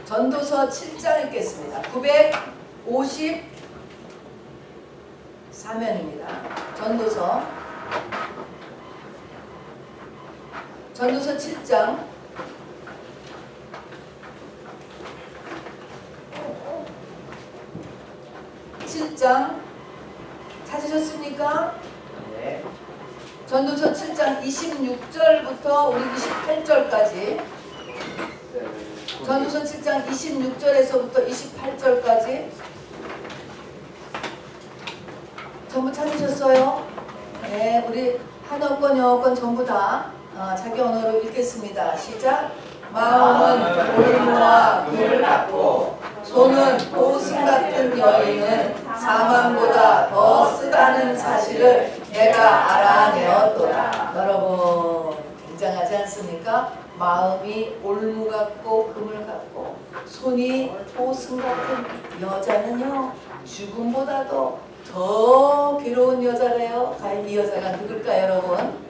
전도서 7장 읽겠습니다. 954면입니다. 전도서 7장 7장 찾으셨습니까? 네. 전도서 7장 26절부터 우리 28절까지. 전도서 7장 26절에서부터 28절까지 전부 찾으셨어요? 네, 우리 한어권, 영어권 전부 다 자기 언어로 읽겠습니다. 시작. 마음은 올무와 금을 갖고 손은 보승 같은 여인은 사망보다 더 쓰다는 사실을 내가 알아내었도다. 여러분 굉장하지 않습니까? 마음이 올무 같고 금을 갖고 손이 보승 같은 여자는요 죽음보다도 더 괴로운 여자래요. 과연 이 여자가 누굴까요, 여러분?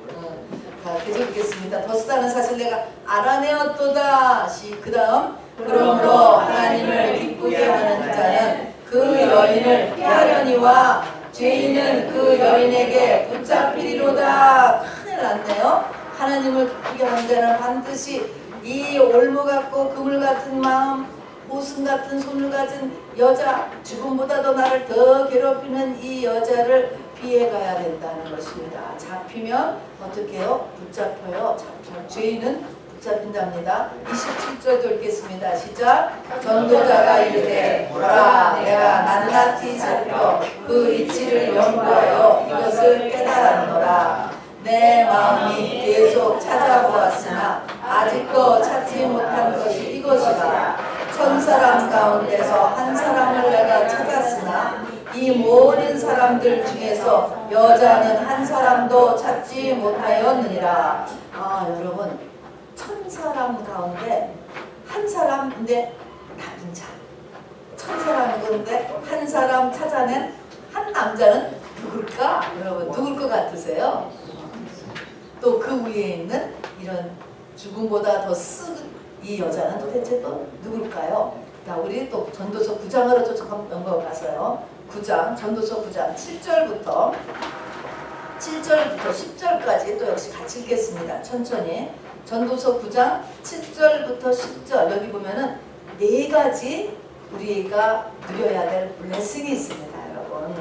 계속 읽겠습니다. 더 쓰다는 사실 내가 알아내었도다. 그 다음 그러므로 하나님을 기쁘게 하는 자는 그 여인을 피하려니와 죄인은 그 여인에게 붙잡히리로다. 큰일 났네요. 하나님을 기쁘게 하는 자는 반드시 이 올무 같고 그물 같은 마음, 보승 같은 손을 가진 여자, 죽음보다도 나를 더 괴롭히는 이 여자를 피해가야 된다는 것입니다. 잡히면 어떻게 해요? 붙잡혀요. 죄인은 붙잡힌답니다. 27절도 읽겠습니다. 시작. 전도자가 이르되 보라 내가 낱낱이 살펴 그 이치를 연구하여 이것을 깨달았노라. 내 마음이 계속 찾아보았으나 아직도 찾지 못한 것이 이것이다. 1000사람 가운데서 한 사람을 내가 찾았으나 이 모든 사람들 중에서 여자는 한 사람도 찾지 못하였느니라. 여러분 1000사람 가운데 한 사람인데 나쁜 자, 1000사람 가운데 한 사람 찾아낸 한 남자는 누굴까? 여러분 누굴 것 같으세요? 또 그 위에 있는 이런 죽음보다 더 쓴 이 여자는 도대체 또 누굴까요? 자, 우리 또 전도서 9장으로 좀 넘어가서요. 9장, 전도서 9장 7절부터 10절까지 또 역시 같이 읽겠습니다. 천천히. 전도서 9장 7절부터 10절 여기 보면은 네 가지 우리가 누려야 될 블레싱이 있습니다, 여러분.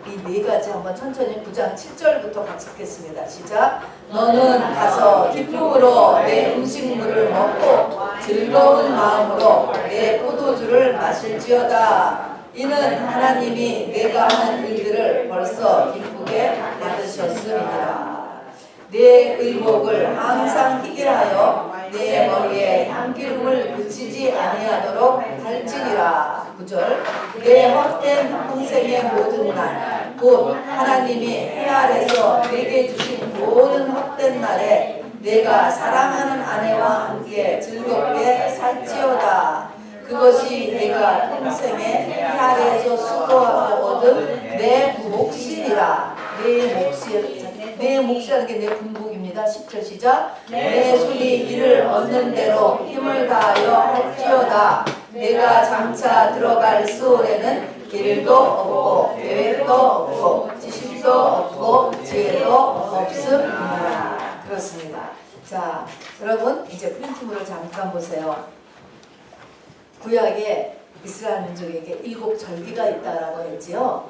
이 네 가지 한번 천천히 9장 7절부터 같이 읽겠습니다. 시작. 너는 가서 기쁨으로 내 음식물을 먹고 즐거운 마음으로 내 포도주를 마실지어다. 이는 하나님이 내가 하는 일들을 벌써 기쁘게 받으셨음이니라. 내 의복을 항상 희게 하여 내 머리에 향기름을 그치지 아니하도록 할지니라. 9절. 내 헛된 평생의 모든 날 곧 하나님이 해 아래서 내게 주신 모든 헛된 날에 내가 사랑하는 아내와 함께 즐겁게 살지어다. 그것이 내가 평생에 해 아래에서 수고하고 얻은 내 몫이니라. 내 몫이라는 게 내 군복입니다. 10절 시작. 내 손이 이를 얻는 대로 힘을 다하여 할지어다. 내가 장차 들어갈 수월에는 길도 없고 계획도 없고 지식도 없고 지혜도 없음이니라. 그렇습니다. 자, 여러분 이제 프린트물을 잠깐 보세요. 구약에 이스라엘 민족에게 7절기가 있다라고 했지요.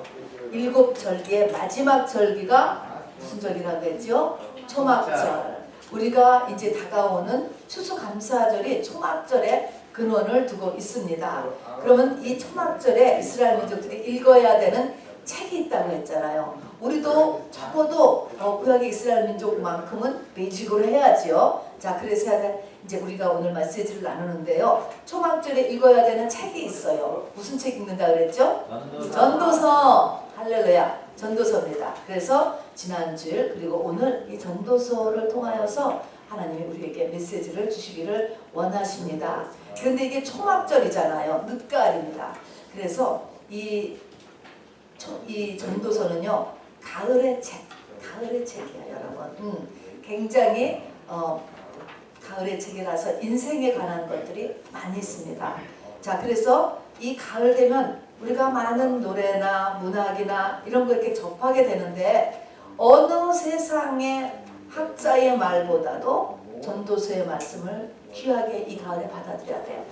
7절기의 마지막 절기가 무슨 절이라고 했지요? 초막절. 우리가 이제 다가오는 추수감사절이 초막절에 근원을 두고 있습니다. 그러면 이 초막절에 이스라엘 민족들이 읽어야 되는 책이 있다고 했잖아요. 우리도 적어도 구약의 이스라엘 민족만큼은 베이직으로 해야지요. 자, 그래서 이제 우리가 오늘 메시지를 나누는데요. 초막절에 읽어야 되는 책이 있어요. 무슨 책 읽는다 그랬죠? 전도서. 할렐루야. 전도서입니다. 그래서 지난주 그리고 오늘 이 전도서를 통하여서 하나님이 우리에게 메시지를 주시기를 원하십니다. 그런데 이게 초막절이잖아요. 늦가을입니다. 그래서 이 전도서는요. 가을의 책이에요, 여러분. 굉장히 가을의 책이라서 인생에 관한 것들이 많이 있습니다. 자, 그래서 이 가을 되면 우리가 많은 노래나 문학이나 이런 거 이렇게 접하게 되는데 어느 세상의 학자의 말보다도 전도서의 말씀을 귀하게 이 가을에 받아들여야 돼요.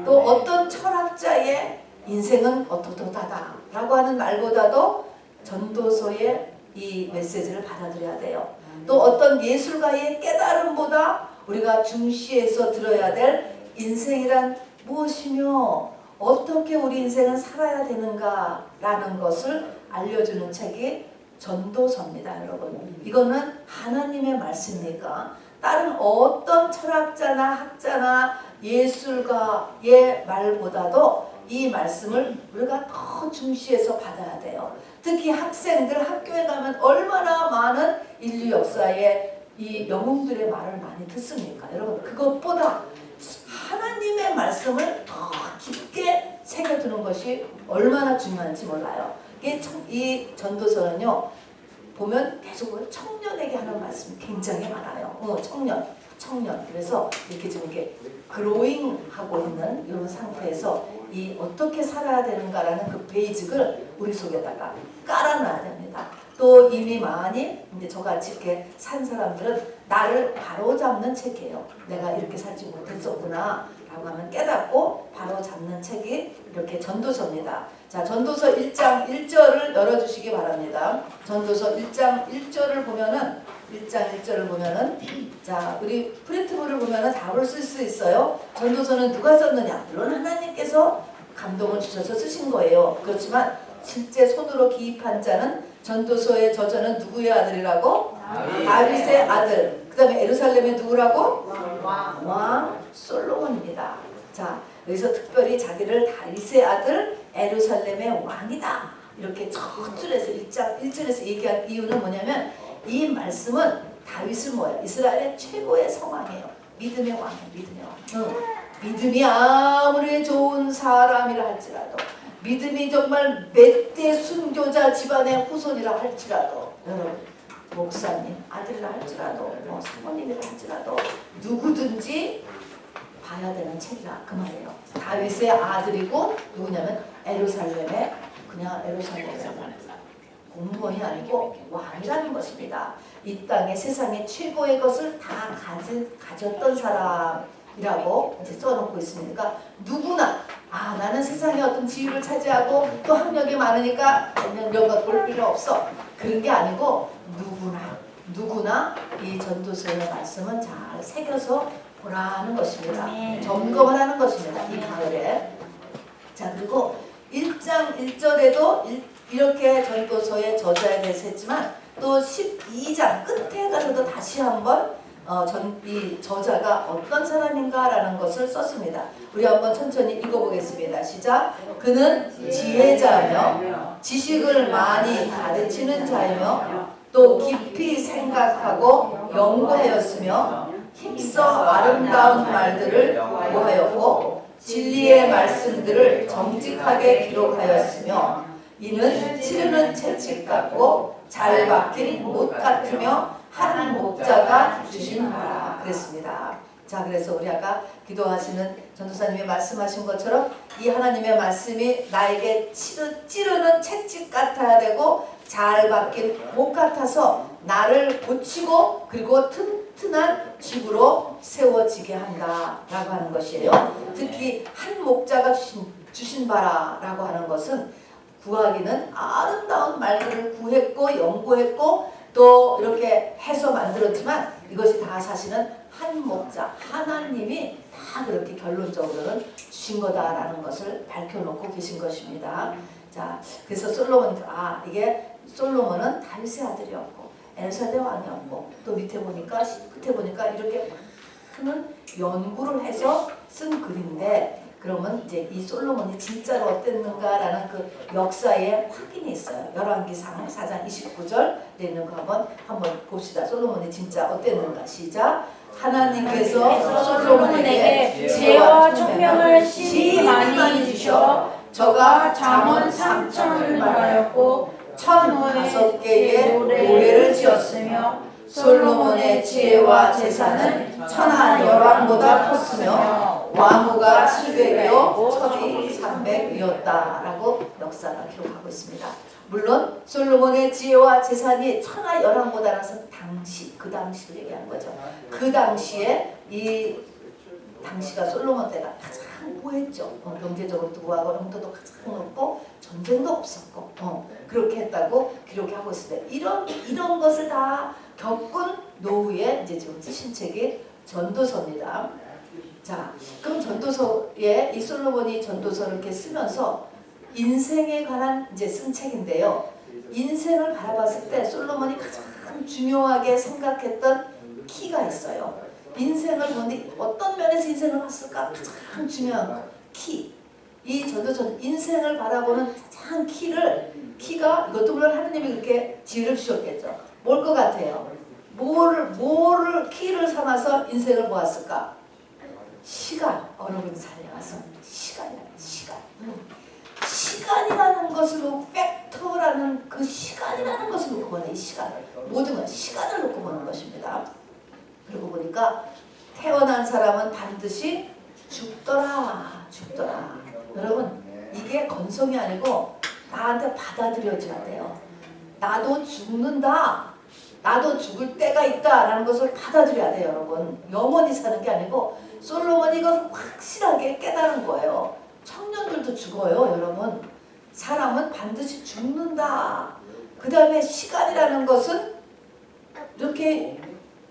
또 어떤 철학자의 인생은 어떠하다 라고 하는 말보다도 전도서의 이 메시지를 받아들여야 돼요. 또 어떤 예술가의 깨달음보다 우리가 중시해서 들어야 될 인생이란 무엇이며 어떻게 우리 인생은 살아야 되는가 라는 것을 알려주는 책이 전도서입니다. 여러분, 이거는 하나님의 말씀이니까 다른 어떤 철학자나 학자나 예술가의 말보다도 이 말씀을 우리가 더 중시해서 받아야 돼요. 특히 학생들 학교에 가면 얼마나 많은 인류 역사의 이 영웅들의 말을 많이 듣습니까? 여러분, 그것보다 하나님의 말씀을 더 깊게 새겨두는 것이 얼마나 중요한지 몰라요. 이 전도서는요, 보면 계속 청년에게 하는 말씀이 굉장히 많아요. 청년. 그래서 이렇게 지금 이렇게 그로잉 하고 있는 이런 상태에서 이 어떻게 살아야 되는가라는 그 베이직을 우리 속에다가 깔아놔야 됩니다. 또 이미 많이 이제 저같이 이렇게 산 사람들은 나를 바로잡는 책이에요. 내가 이렇게 살지 못했었구나 라고 하면 깨닫고 바로잡는 책이 이렇게 전도서입니다. 자, 전도서 1장 1절을 열어주시기 바랍니다. 전도서 1장 1절을 보면은 자, 우리 프린트부를 보면은 답을 쓸 수 있어요. 전도서는 누가 썼느냐? 물론 하나님께서 감동을 주셔서 쓰신 거예요. 그렇지만 실제 손으로 기입한 자는 전도서의 저자는 누구의 아들이라고? 다윗의 아들. 그 다음에 예루살렘의 누구라고? 왕 솔로몬입니다. 자, 여기서 특별히 자기를 다윗의 아들 예루살렘의 왕이다 이렇게 첫 줄에서 1절에서 얘기한 이유는 뭐냐면 이 말씀은 다윗을 뭐예요? 이스라엘의 최고의 성왕이에요. 믿음의 왕이에요. 믿음이 아무리 좋은 사람이라 할지라도, 믿음이 정말 몇 대 순교자 집안의 후손이라 할지라도, 여러분, 목사님 아들이라 할지라도, 사모님이라 할지라도 누구든지 봐야 되는 책이라 그 말이에요. 다윗의 아들이고 누구냐면 예루살렘의 공무원이 아니고 왕이라는 것입니다. 이 땅의 세상의 최고의 것을 다 가졌던 사람이라고 이제 써놓고 있으니까 누구나 나는 세상에 어떤 지위를 차지하고 또 학력이 많으니까 연령과 볼 필요 없어. 그런 게 아니고 누구나 이 전도서의 말씀은 잘 새겨서 보라는 것입니다. 점검을 하는 것입니다. 이 가을에. 자, 그리고 1장 1절에도 이렇게 전도서의 저자에 대해서 했지만 또 12장 끝에 가서도 다시 한번 이 저자가 어떤 사람인가라는 것을 썼습니다. 우리 한번 천천히 읽어보겠습니다. 시작. 그는 지혜자며 지식을 많이 가르치는 자이며 또 깊이 생각하고 연구하였으며 힘써 아름다운 말들을 구하였고 진리의 말씀들을 정직하게 기록하였으며 이는 치르는 채찍 같고 잘 박힌 못 같으며 한 목자가 주신 바라 그랬습니다. 자, 그래서 우리 아까 기도하시는 전도사님이 말씀하신 것처럼 이 하나님의 말씀이 나에게 찌르는 채찍 같아야 되고 잘 박힌 못 같아서 나를 고치고 그리고 튼튼한 집으로 세워지게 한다라고 하는 것이에요. 특히 한 목자가 주신 바라라고 하는 것은 구하기는 아름다운 말들을 구했고 연구했고 또 이렇게 해서 만들었지만 이것이 다 사실은 한 목자 하나님이 다 그렇게 결론적으로는 주신 거다라는 것을 밝혀놓고 계신 것입니다. 자, 그래서 이게 솔로몬은 다윗의 아들이었고 엘사대 왕이었고 또 끝에 보니까 이렇게 많은 연구를 해서 쓴 글인데 그러면 이제 이 솔로몬이 진짜로 어땠는가라는 그 역사의 확인이 있어요. 열왕기상 4장 29절에 있는 거 한번 봅시다. 솔로몬이 진짜 어땠는가. 시작. 하나님께서 솔로몬에게 지혜와 총명을 심히 많이 주셔 저가 잠언 3천을 말하였고 1005개의 노래를 지었으며 솔로몬의 지혜와 재산은 천하 열왕보다 컸으며 왕후가 700이요 천이 300이었다 라고 역사가 기록하고 있습니다. 물론 솔로몬의 지혜와 재산이 천하 열왕보다라서 당시, 그 당시를 얘기하는 거죠. 그 당시에 당시가 솔로몬 때가 가장 우호했죠. 경제적으로 우호하고 영토도 가장 높고 전쟁도 없었고 그렇게 했다고 기록이 하고 있습니다. 이런 것을 다 겪은 노후에 이제 지금 쓰신 책이 전도서입니다. 자, 그럼 전도서에 이 솔로몬이 전도서를 이렇게 쓰면서 인생에 관한 이제 쓴 책인데요. 인생을 바라봤을 때 솔로몬이 가장 중요하게 생각했던 키가 있어요. 인생을 보는데 어떤 면에서 인생을 봤을까? 가장 중요한 키. 이 전도서는 인생을 바라보는 가장 키가 이것도 물론 하느님이 그렇게 지혜를 주셨겠죠. 뭘 것 같아요? 뭐를 키를 삼아서 인생을 보았을까? 시간. 어느 분이 살려와서 시간이라는 시간. 시간이라는 것을 놓고 팩터라는 그 시간이라는 것을 놓고 보는 이 시간을 모든 건 시간을 놓고 보는 것입니다. 그리고 보니까 태어난 사람은 반드시 죽더라. 여러분 이게 건성이 아니고 나한테 받아들여져야 돼요. 나도 죽는다. 나도 죽을 때가 있다라는 것을 받아들여야 돼요. 여러분 영원히 사는 게 아니고 솔로몬이 이걸 확실하게 깨달은 거예요. 청년들도 죽어요. 여러분 사람은 반드시 죽는다. 그 다음에 시간이라는 것은 이렇게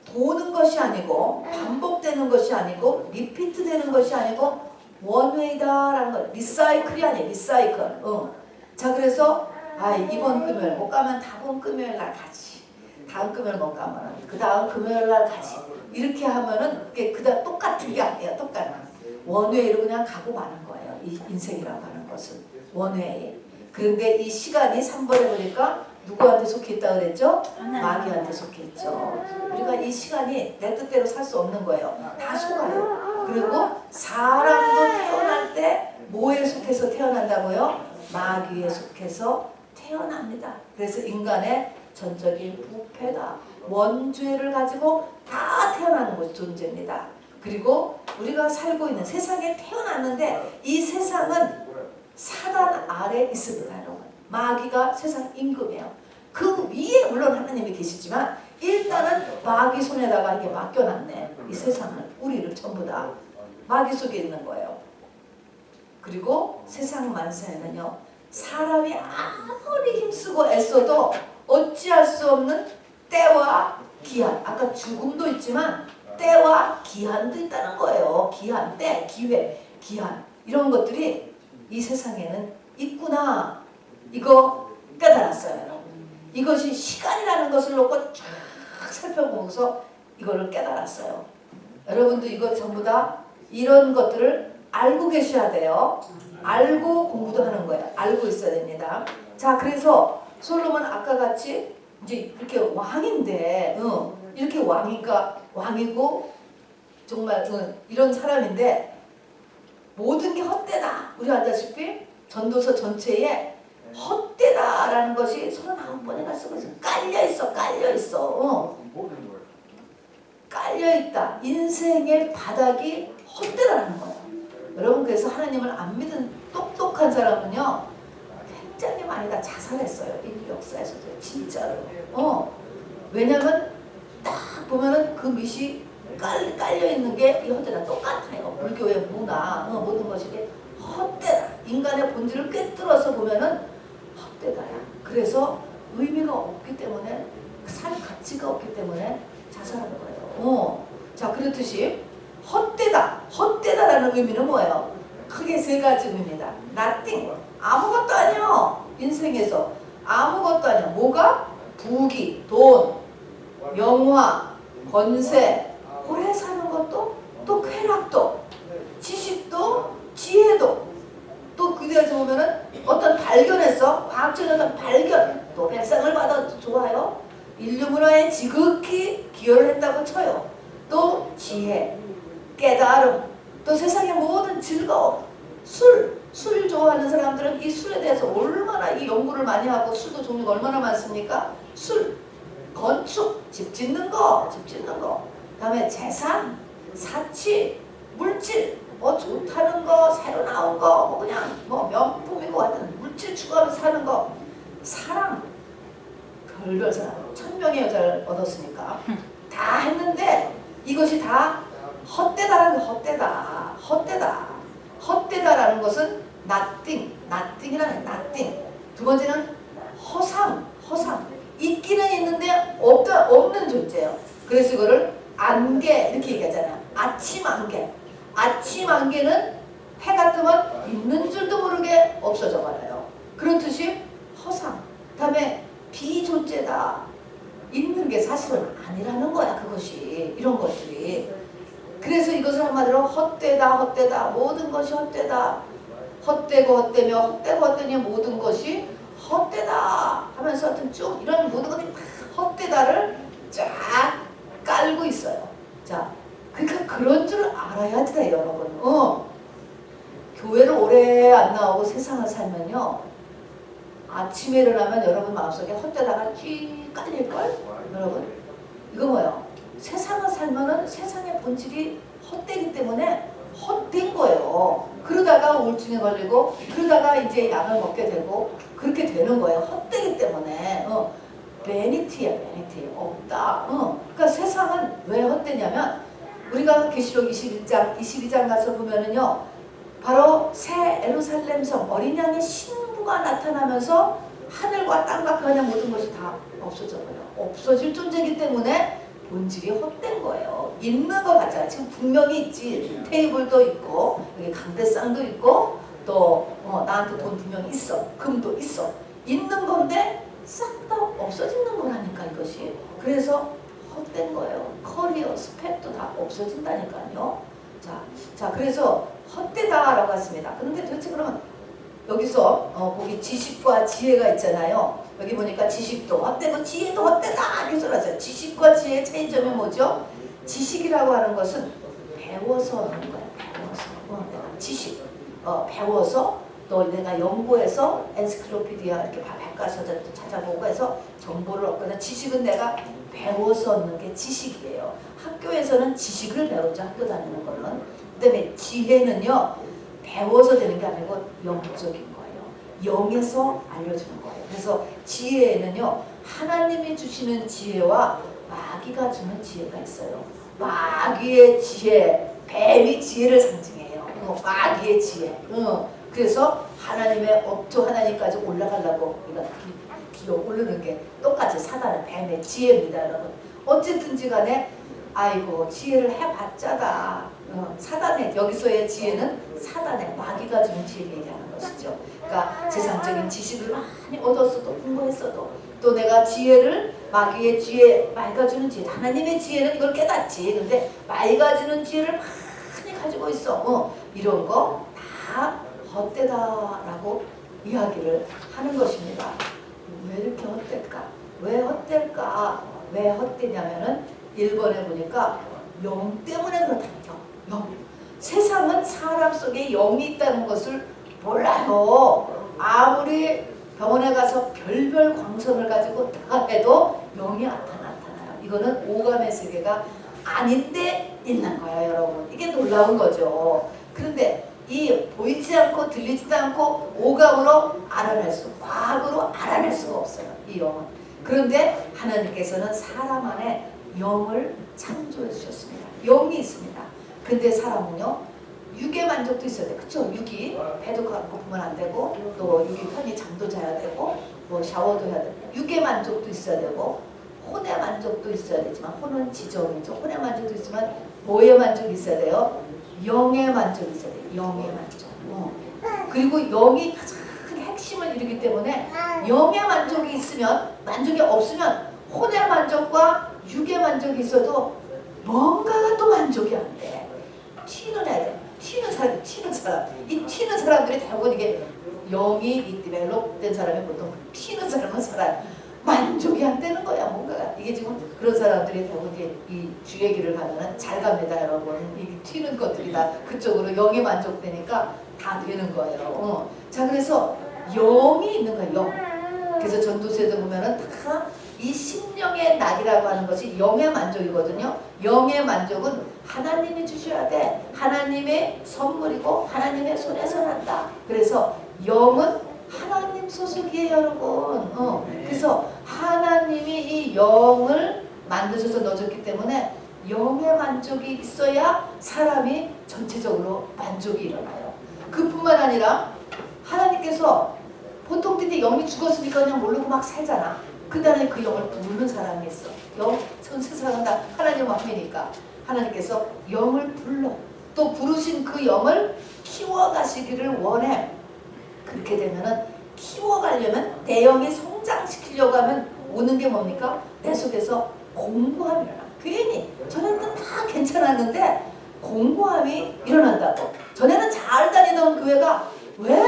도는 것이 아니고 반복되는 것이 아니고 리피트 되는 것이 아니고 원웨이다라는 거. 리사이클이 아니에요. 리사이클. 자 그래서 이번 금요일 못 가면 다음 금요일 날 가지. 다음 금요일 못 가면 그 다음 금요일 날 가지. 이렇게 하면은 그게 그다음 똑같은 게 아니에요. 똑같은 원웨이로 그냥 가고 마는 거예요. 이 인생이라고 하는 것은 원웨이. 그런데 이 시간이 3번에 보니까 누구한테 속해 있다 그랬죠? 마귀한테 속해 있죠. 우리가 이 시간이 내 뜻대로 살 수 없는 거예요. 다 속아요. 그리고 사람도 태어날 때 뭐에 속해서 태어난다고요? 마귀에 속해서 태어납니다. 그래서 인간의 전적인 부패다. 원죄를 가지고 다 태어나는 것이 존재입니다. 그리고 우리가 살고 있는 세상에 태어났는데 이 세상은 사단 아래 있습니다. 여러분. 마귀가 세상 임금이에요. 그 위에 물론 하나님이 계시지만 일단은 마귀 손에다가 이게 맡겨놨네. 이 세상을 우리를 전부 다 마귀 속에 있는 거예요. 그리고 세상 만사에는요 사람이 아무리 힘쓰고 애써도 어찌할 수 없는 때와 기한. 아까 죽음도 있지만 때와 기한도 있다는 거예요. 기한, 때, 기회, 기한 이런 것들이 이 세상에는 있구나. 이거 깨달았어요. 이것이 시간이라는 것을 놓고 쫙 살펴보면서 이거를 깨달았어요. 여러분도 이거 전부 다 이런 것들을 알고 계셔야 돼요. 알고 공부도 하는 거예요. 알고 있어야 됩니다. 자, 그래서 솔로몬 아까 같이 이제 이렇게 왕인데, 이렇게 왕이고 정말 이런 사람인데 모든 게 헛되다. 우리 알다시피 전도서 전체에 헛되다라는 것이 39번이나 쓰고 있어. 깔려있어. 깔려있다. 인생의 바닥이 헛되다라는 거예요. 여러분 그래서 하나님을 안 믿은 똑똑한 사람은요 굉장히 많이 다 자살했어요. 인류 역사에서도 진짜로. 왜냐면 딱 보면은 그 밑이 깔려있는 게 이 헛되다 똑같아요. 불교의 문화 모든 것이 헛되다. 인간의 본질을 꿰뚫어서 보면은 헛되다야. 그래서 의미가 없기 때문에 살 가치가 없기 때문에 자살하는 거예요. 자 그렇듯이 헛되다라는 의미는 뭐예요? 크게 세 가지 의미입니다. nothing. 아무것도 아니요. 인생에서 아무것도 아니야. 뭐가? 부귀, 돈, 명화, 권세, 오래 사는 것도 또 쾌락도, 지식도, 지혜도, 또 그대에서 보면은 어떤 발견에서 과학적인 어떤 발견, 또 별상을 받아도 좋아요. 인류 문화에 지극히 기여를 했다고 쳐요. 또 지혜, 깨달음, 또 세상의 모든 즐거움, 술 좋아하는 사람들은 이 술에 대해서 얼마나 이 연구를 많이 하고 술도 종류가 얼마나 많습니까? 술, 건축, 집 짓는 거. 그다음에 재산, 사치, 물질, 뭐 좋다는 거, 새로 나온 거, 뭐 그냥 뭐 명품이고 하여튼 물질 추구하면서 사는 거. 사랑, 별별 사랑. 1000명의 여자를 얻었으니까 다 했는데 이것이 다 헛되다라는 거. 헛되다라는 것은 nothing이라는 nothing. 두 번째는 허상. 있기는 있는데 없는 존재예요. 그래서 이거를 안개 이렇게 얘기하잖아요. 아침 안개는 해가 뜨면 있는 줄도 모르게 없어져 버려요. 그런 뜻이 허상. 그다음에 비존재다. 있는 게 사실은 아니라는 거야. 그것이 이런 것들이. 그래서 이것을 한마디로 헛되다. 모든 것이 헛되다. 헛되니 모든 것이 헛되다 하면서 하여튼 쭉 이런 모든 것들이 헛되다를 쫙 깔고 있어요. 자, 그러니까 그런 줄 알아야 돼, 여러분. 교회를 오래 안 나오고 세상을 살면요, 아침에 일어나면 여러분 마음속에 헛되다가 쭉 깔릴걸? 여러분, 이거 뭐예요? 세상을 살면은 세상의 본질이 헛되기 때문에 헛된 거예요. 그러다가 우울증에 걸리고, 그러다가 이제 약을 먹게 되고, 그렇게 되는 거예요. 헛되기 때문에. 베니티야. 없다. 그러니까 세상은 왜 헛되냐면, 우리가 계시록 22장 가서 보면은요, 바로 새 예루살렘 성 어린 양의 신부가 나타나면서 하늘과 땅과 그 안에 모든 것이 다 없어져 버려요. 없어질 존재이기 때문에 본질이 헛된 거예요. 있는 것 같잖아요. 지금 분명히 있지. 테이블도 있고 여기 강대상도 있고 또 나한테 돈 분명히 있어. 금도 있어. 있는 건데 싹 다 없어지는 거라니까 이것이. 그래서 헛된 거예요. 커리어, 스펙도 다 없어진다니까요. 자, 그래서 헛되다라고 했습니다. 그런데 도대체 그러면 여기서 거기 지식과 지혜가 있잖아요. 여기 보니까 지식도 헛되고 지혜도 헛되다 이렇게 써놨어요. 지식과 지혜의 차이점이 뭐죠? 지식이라고 하는 것은 배워서 하는 거예요. 지식. 배워서 또 내가 연구해서 엔시클로피디아 이렇게 백과사전 찾아보고 해서 정보를 얻거나 지식은 내가 배워서 얻는 게 지식이에요. 학교에서는 지식을 배우죠. 학교 다니는 거는. 그다음에 지혜는요. 배워서 되는 게 아니고 영적인 거예요. 영에서 알려주는 거예요. 그래서 지혜에는요. 하나님이 주시는 지혜와 마귀가 주는 지혜가 있어요. 마귀의 지혜, 뱀이 지혜를 상징해요. 마귀의 지혜. 그래서 하나님의 업토 하나님까지 올라가려고 우리가 기어 오르는 게 똑같이 사단의 뱀의 지혜입니다, 여러분. 어쨌든지 간에 아이고 지혜를 해봤자다. 사단의 여기서의 지혜는 사단의 마귀가 주는 지혜를 얘기하는 것이죠. 그러니까 세상적인 지식을 많이 얻었어도 공부했어도 또 내가 지혜를 마귀의 지혜, 마귀가 주는 지혜, 하나님의 지혜는 이걸 깨닫지. 근데 마귀가 주는 지혜를 많이 가지고 있어. 이런 거 다 헛되다라고 이야기를 하는 것입니다. 왜 이렇게 헛될까? 왜 헛되냐면은 1번에 보니까 영 때문에 그렇다니까. 영. 세상은 사람 속에 영이 있다는 것을 몰라요. 아무리 병원에 가서 별별 광선을 가지고 다 해도 영이 나타나요. 이거는 오감의 세계가 아닌데 있는 거예요, 여러분. 이게 놀라운 거죠. 그런데 이 보이지 않고 들리지도 않고 오감으로 과학으로 알아낼 수가 없어요. 이 영은. 그런데 하나님께서는 사람 안에 영을 창조해 주셨습니다. 영이 있습니다. 근데 사람은요, 육의 만족도 있어야 돼. 그쵸? 육이 배도 고프면 안 되고, 또 육이 편히 잠도 자야 되고, 뭐 샤워도 해야 되고, 육의 만족도 있어야 되고, 혼의 만족도 있어야 되지만, 혼은 지정이죠. 혼의 만족도 있지만, 뭐의 만족이 있어야 돼요? 영의 만족이 있어야 돼요. 영의 만족. 그리고 영이 가장 핵심을 이루기 때문에, 영의 만족이 있으면, 만족이 없으면, 혼의 만족과 육의 만족이 있어도 뭔가가 또 만족이 안 돼. 튀는 애들, 튀는 사람. 이 튀는 사람들이 대부분 이게 영이 이 디벨롭된 사람이 보통 튀는 사람은 살아요. 만족이 안 되는 거야, 뭔가가. 이게 지금 그런 사람들이 대부분 이제 이 주의 길을 가면은 잘 갑니다, 여러분. 이 튀는 것들이 다 그쪽으로 영이 만족되니까 다 되는 거예요. 자, 그래서 영이 있는 거예요, 영. 그래서 전도서에도 보면은 다 이 심령의 낙이라고 하는 것이 영의 만족이거든요. 영의 만족은 하나님이 주셔야 돼. 하나님의 선물이고 하나님의 손에서 난다. 그래서 영은 하나님 소속이에요, 여러분. 그래서 하나님이 이 영을 만드셔서 넣어줬기 때문에 영의 만족이 있어야 사람이 전체적으로 만족이 일어나요. 그뿐만 아니라 하나님께서 보통 때 영이 죽었으니까 그냥 모르고 막 살잖아. 그 다음에 그 영을 부르는 사람이 있어. 영, 전 세상은 다 하나님 앞이니까 하나님께서 영을 불러. 또 부르신 그 영을 키워가시기를 원해. 그렇게 되면은 키워가려면 내 영이 성장시키려고 하면 오는 게 뭡니까? 내 속에서 공고함이 일어나. 괜히 전에는 다 괜찮았는데 공고함이 일어난다고. 전에는 잘 다니던 교회가 왜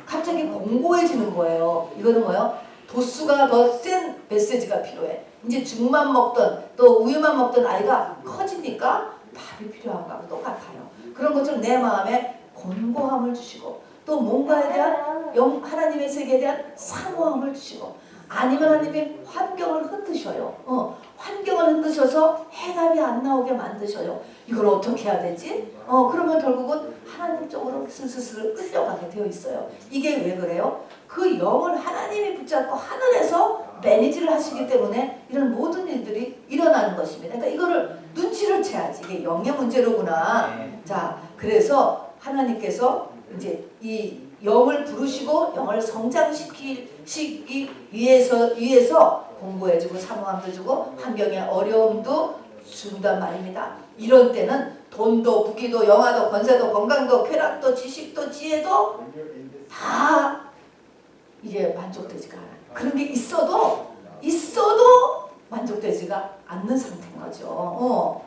갑자기 공고해지는 거예요. 이거는 뭐예요? 도수가 더 센 메시지가 필요해. 이제 죽만 먹던 또 우유만 먹던 아이가 커지니까 밥이 필요한 거하고 똑같아요. 그런 것처럼 내 마음에 공고함을 주시고 또 뭔가에 대한 하나님의 세계에 대한 사모함을 주시고 아니면 하나님의 환경을 흔드셔요. 환경을 흔드셔서 해답이 안 나오게 만드셔요. 이걸 어떻게 해야 되지? 그러면 결국은 하나님 쪽으로 슬슬 끌려가게 되어 있어요. 이게 왜 그래요? 그 영을 하나님이 붙잡고 하늘에서 매니지를 하시기 때문에 이런 모든 일들이 일어나는 것입니다. 그러니까 이거를 눈치를 채야지. 이게 영의 문제로구나. 자, 그래서 하나님께서 이제 이 영을 부르시고 영을 성장시키기 위해서 공부해주고 사모함도 주고 환경의 어려움도 준단 말입니다. 이런 때는 돈도 부귀도 영화도 권세도 건강도 쾌락도 지식도 지혜도 다 이게 만족되지가 않아요. 그런 게 있어도 만족되지가 않는 상태인 거죠.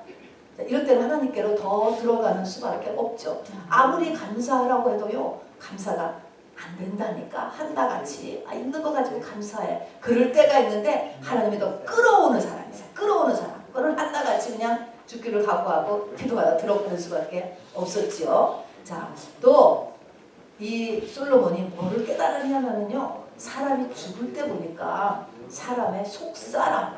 이럴 때는 하나님께로 더 들어가는 수밖에 없죠. 아무리 감사하라고 해도요, 감사가 안 된다니까. 한나같이 있는 거 가지고 감사해. 그럴 때가 있는데 하나님이 더 끌어오는 사람이 있어요. 끌어오는 사람. 그거는 한나같이 그냥 죽기를 각오하고 기도하다 들어보는 수밖에 없었지요. 자, 또 이 솔로몬이 뭐를 깨달았냐면요, 사람이 죽을 때 보니까 사람의 속사람,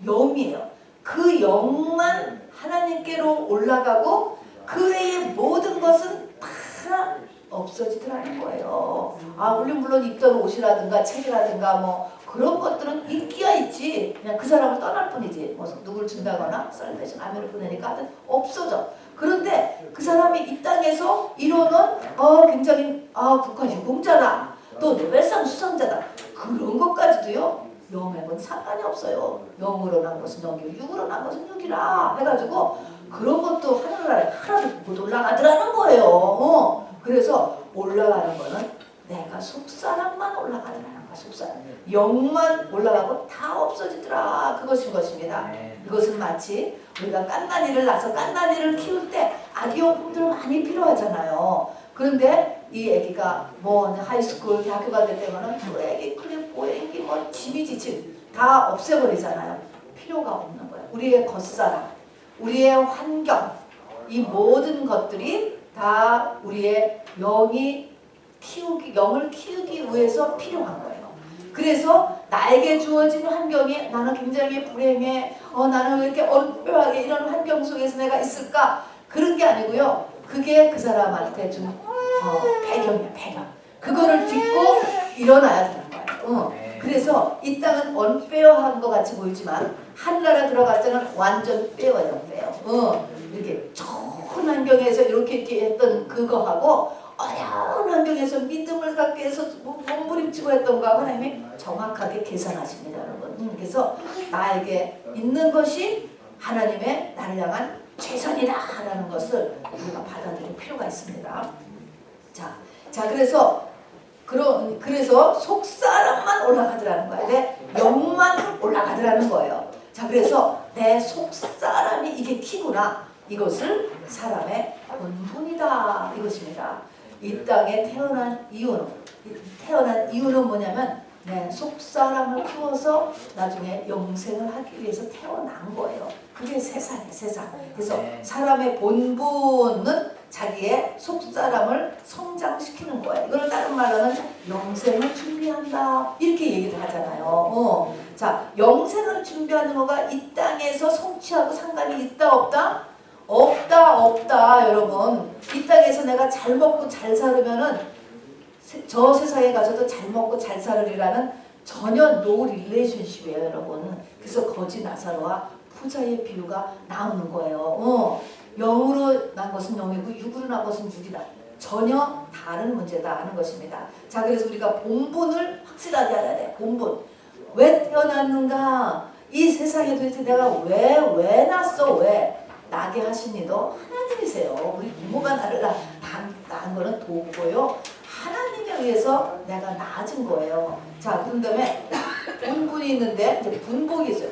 영이에요. 그 영만 하나님께로 올라가고 그 외의 모든 것은 다 없어지더라는 거예요. 물론 입던 옷이라든가 책이라든가 뭐 그런 것들은 있기야 있지. 그냥 그 사람을 떠날 뿐이지. 뭐 누굴 준다거나 썰매신 아멘을 보내니까 하여튼 없어져. 그런데 그 사람이 이 땅에서 이루는 굉장히 북한 유공자다. 또 노벨상 수상자다. 그런 것까지도요. 영하고는 상관이 없어요. 영으로 난 것은 영이고 육으로 난 것은 육이라 해가지고 그런 것도 하늘나라에 하나도 못 올라가더라는 거예요. 그래서 올라가는 거는 내가 속사람만 올라가더라는 거야. 속사람. 영만 올라가고 다 없어지더라. 그것인 것입니다. 이것은 마치 우리가 깐난이를 낳아서 깐난이를 키울 때 아기용품들 많이 필요하잖아요. 그런데 이 애기가 뭐 하이스쿨, 대학교가 될 때면은 뭐 애기 클립, 보행기, 뭐 지비지침 다 없애버리잖아요. 필요가 없는 거예요. 우리의 겉사람, 우리의 환경, 이 모든 것들이 다 우리의 영을 키우기 위해서 필요한 거예요. 그래서 나에게 주어진 환경에 나는 굉장히 불행해, 나는 왜 이렇게 얼뼈하게 이런 환경 속에서 내가 있을까? 그런 게 아니고요. 그게 그 사람한테 준 배경이야, 배경. 그거를 딛고 일어나야 되는 거예요. 그래서 이 땅은 언페어한 것 같이 보이지만 하늘나라 들어갈 때는 완전 페어예요, 페어. 이렇게 좋은 환경에서 이렇게 했던 그거하고 어려운 환경에서 믿음을 갖기 위해서 몸부림치고 했던 거하고 하나님이 정확하게 계산하십니다, 여러분. 그래서 나에게 있는 것이 하나님의 나를 향한 최선이다라는 것을 우리가 받아들일 필요가 있습니다. 자, 그래서 속사람만 올라가더라는 거예요. 내 영만 올라가더라는 거예요. 자, 그래서 내 속사람이 이게 키구나. 이것을 사람의 본분이다. 이것입니다. 이 땅에 태어난 이유는 뭐냐면 내 속사람을 키워서 나중에 영생을 하기 위해서 태어난 거예요. 그게 세상이에요, 세상. 그래서 사람의 본분은 자기의 속사람을 성장시키는 거예요. 이걸 다른 말로는 영생을 준비한다. 이렇게 얘기를 하잖아요. 자, 영생을 준비하는 거가 이 땅에서 성취하고 상관이 있다 없다? 없다 없다 여러분. 이 땅에서 내가 잘 먹고 잘 살으면은 저 세상에 가서도 잘 먹고 잘 살으리라는 전혀 노 릴레이션십이에요 여러분. 그래서 거지 나사로와 부자의 비유가 나오는 거예요. 영으로 난 것은 영이고 육으로 난 것은 육이다. 전혀 다른 문제다 하는 것입니다. 자, 그래서 우리가 본분을 확실하게 알아야 돼. 본분. 왜 태어났는가? 이 세상에 도대체 내가 왜 났어? 왜? 나게 하신 이도 하나님이세요. 우리 부모가 나를 낳은 거는 도구고요. 하나님에 의해서 내가 낳아진 거예요. 자, 그런 다음에 본분이 있는데 이제 분복이 있어요.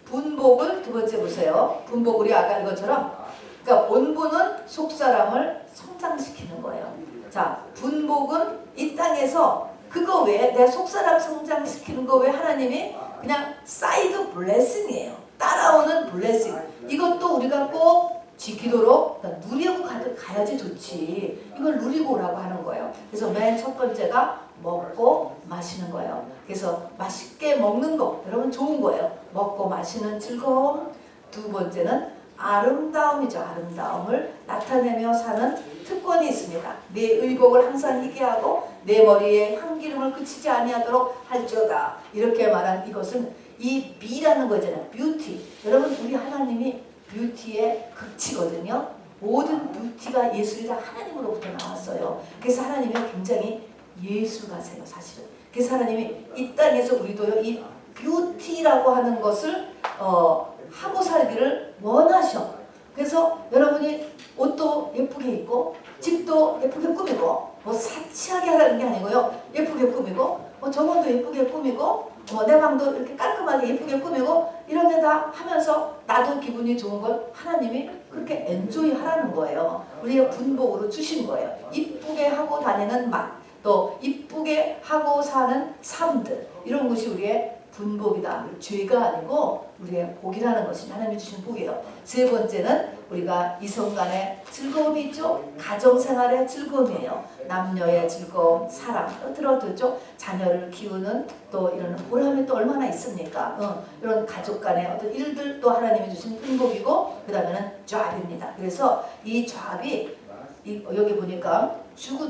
분복을 두 번째 보세요. 분복 우리 아까 이것처럼 그러니까 본분은 속사람을 성장시키는 거예요. 자, 분복은 이 땅에서 그거 외에 내 속사람 성장시키는 거 외에 하나님이 그냥 사이드 블레싱이에요. 따라오는 블레싱. 이것도 우리가 꼭 지키도록 누리고 가야지 좋지. 이걸 누리고 오라고 하는 거예요. 그래서 맨 첫 번째가 먹고 마시는 거예요. 그래서 맛있게 먹는 거 여러분 좋은 거예요. 먹고 마시는 즐거움. 두 번째는 아름다움이죠. 아름다움을 나타내며 사는 특권이 있습니다. 내 의복을 항상 희게 하고 내 머리에 향기름을 그치지 아니하도록 할지어다. 이렇게 말한 이것은 이 B라는 거잖아요. 뷰티. 여러분 우리 하나님이 뷰티의 극치거든요. 모든 뷰티가 예술이라 하나님으로부터 나왔어요. 그래서 하나님이 굉장히 예술가세요. 사실은. 그래서 하나님이 이 땅에서 우리도요. 이 뷰티라고 하는 것을 하고 살기를 원하셔. 그래서 여러분이 옷도 예쁘게 입고 집도 예쁘게 꾸미고 뭐 사치하게 하라는 게 아니고요. 예쁘게 꾸미고 정원도 예쁘게 꾸미고 내 방도 이렇게 깔끔하게 예쁘게 꾸미고 이런 데 다 하면서 나도 기분이 좋은 걸 하나님이 그렇게 엔조이 하라는 거예요. 우리의 분복으로 주신 거예요. 이쁘게 하고 다니는 맛, 또 이쁘게 하고 사는 삶들, 이런 것이 우리의 분복이다. 죄가 아니고 우리의 복이라는 것이 하나님이 주신 복이에요. 세 번째는 우리가 이성 간의 즐거움이 있죠. 가정생활의 즐거움이에요. 남녀의 즐거움, 사랑 들어두죠. 자녀를 키우는 또 이런 보람이 또 얼마나 있습니까? 이런 가족 간의 어떤 일들 또 하나님이 주신 분복이고, 그 다음에는 잡입니다. 그래서 이 잡이 여기 보니까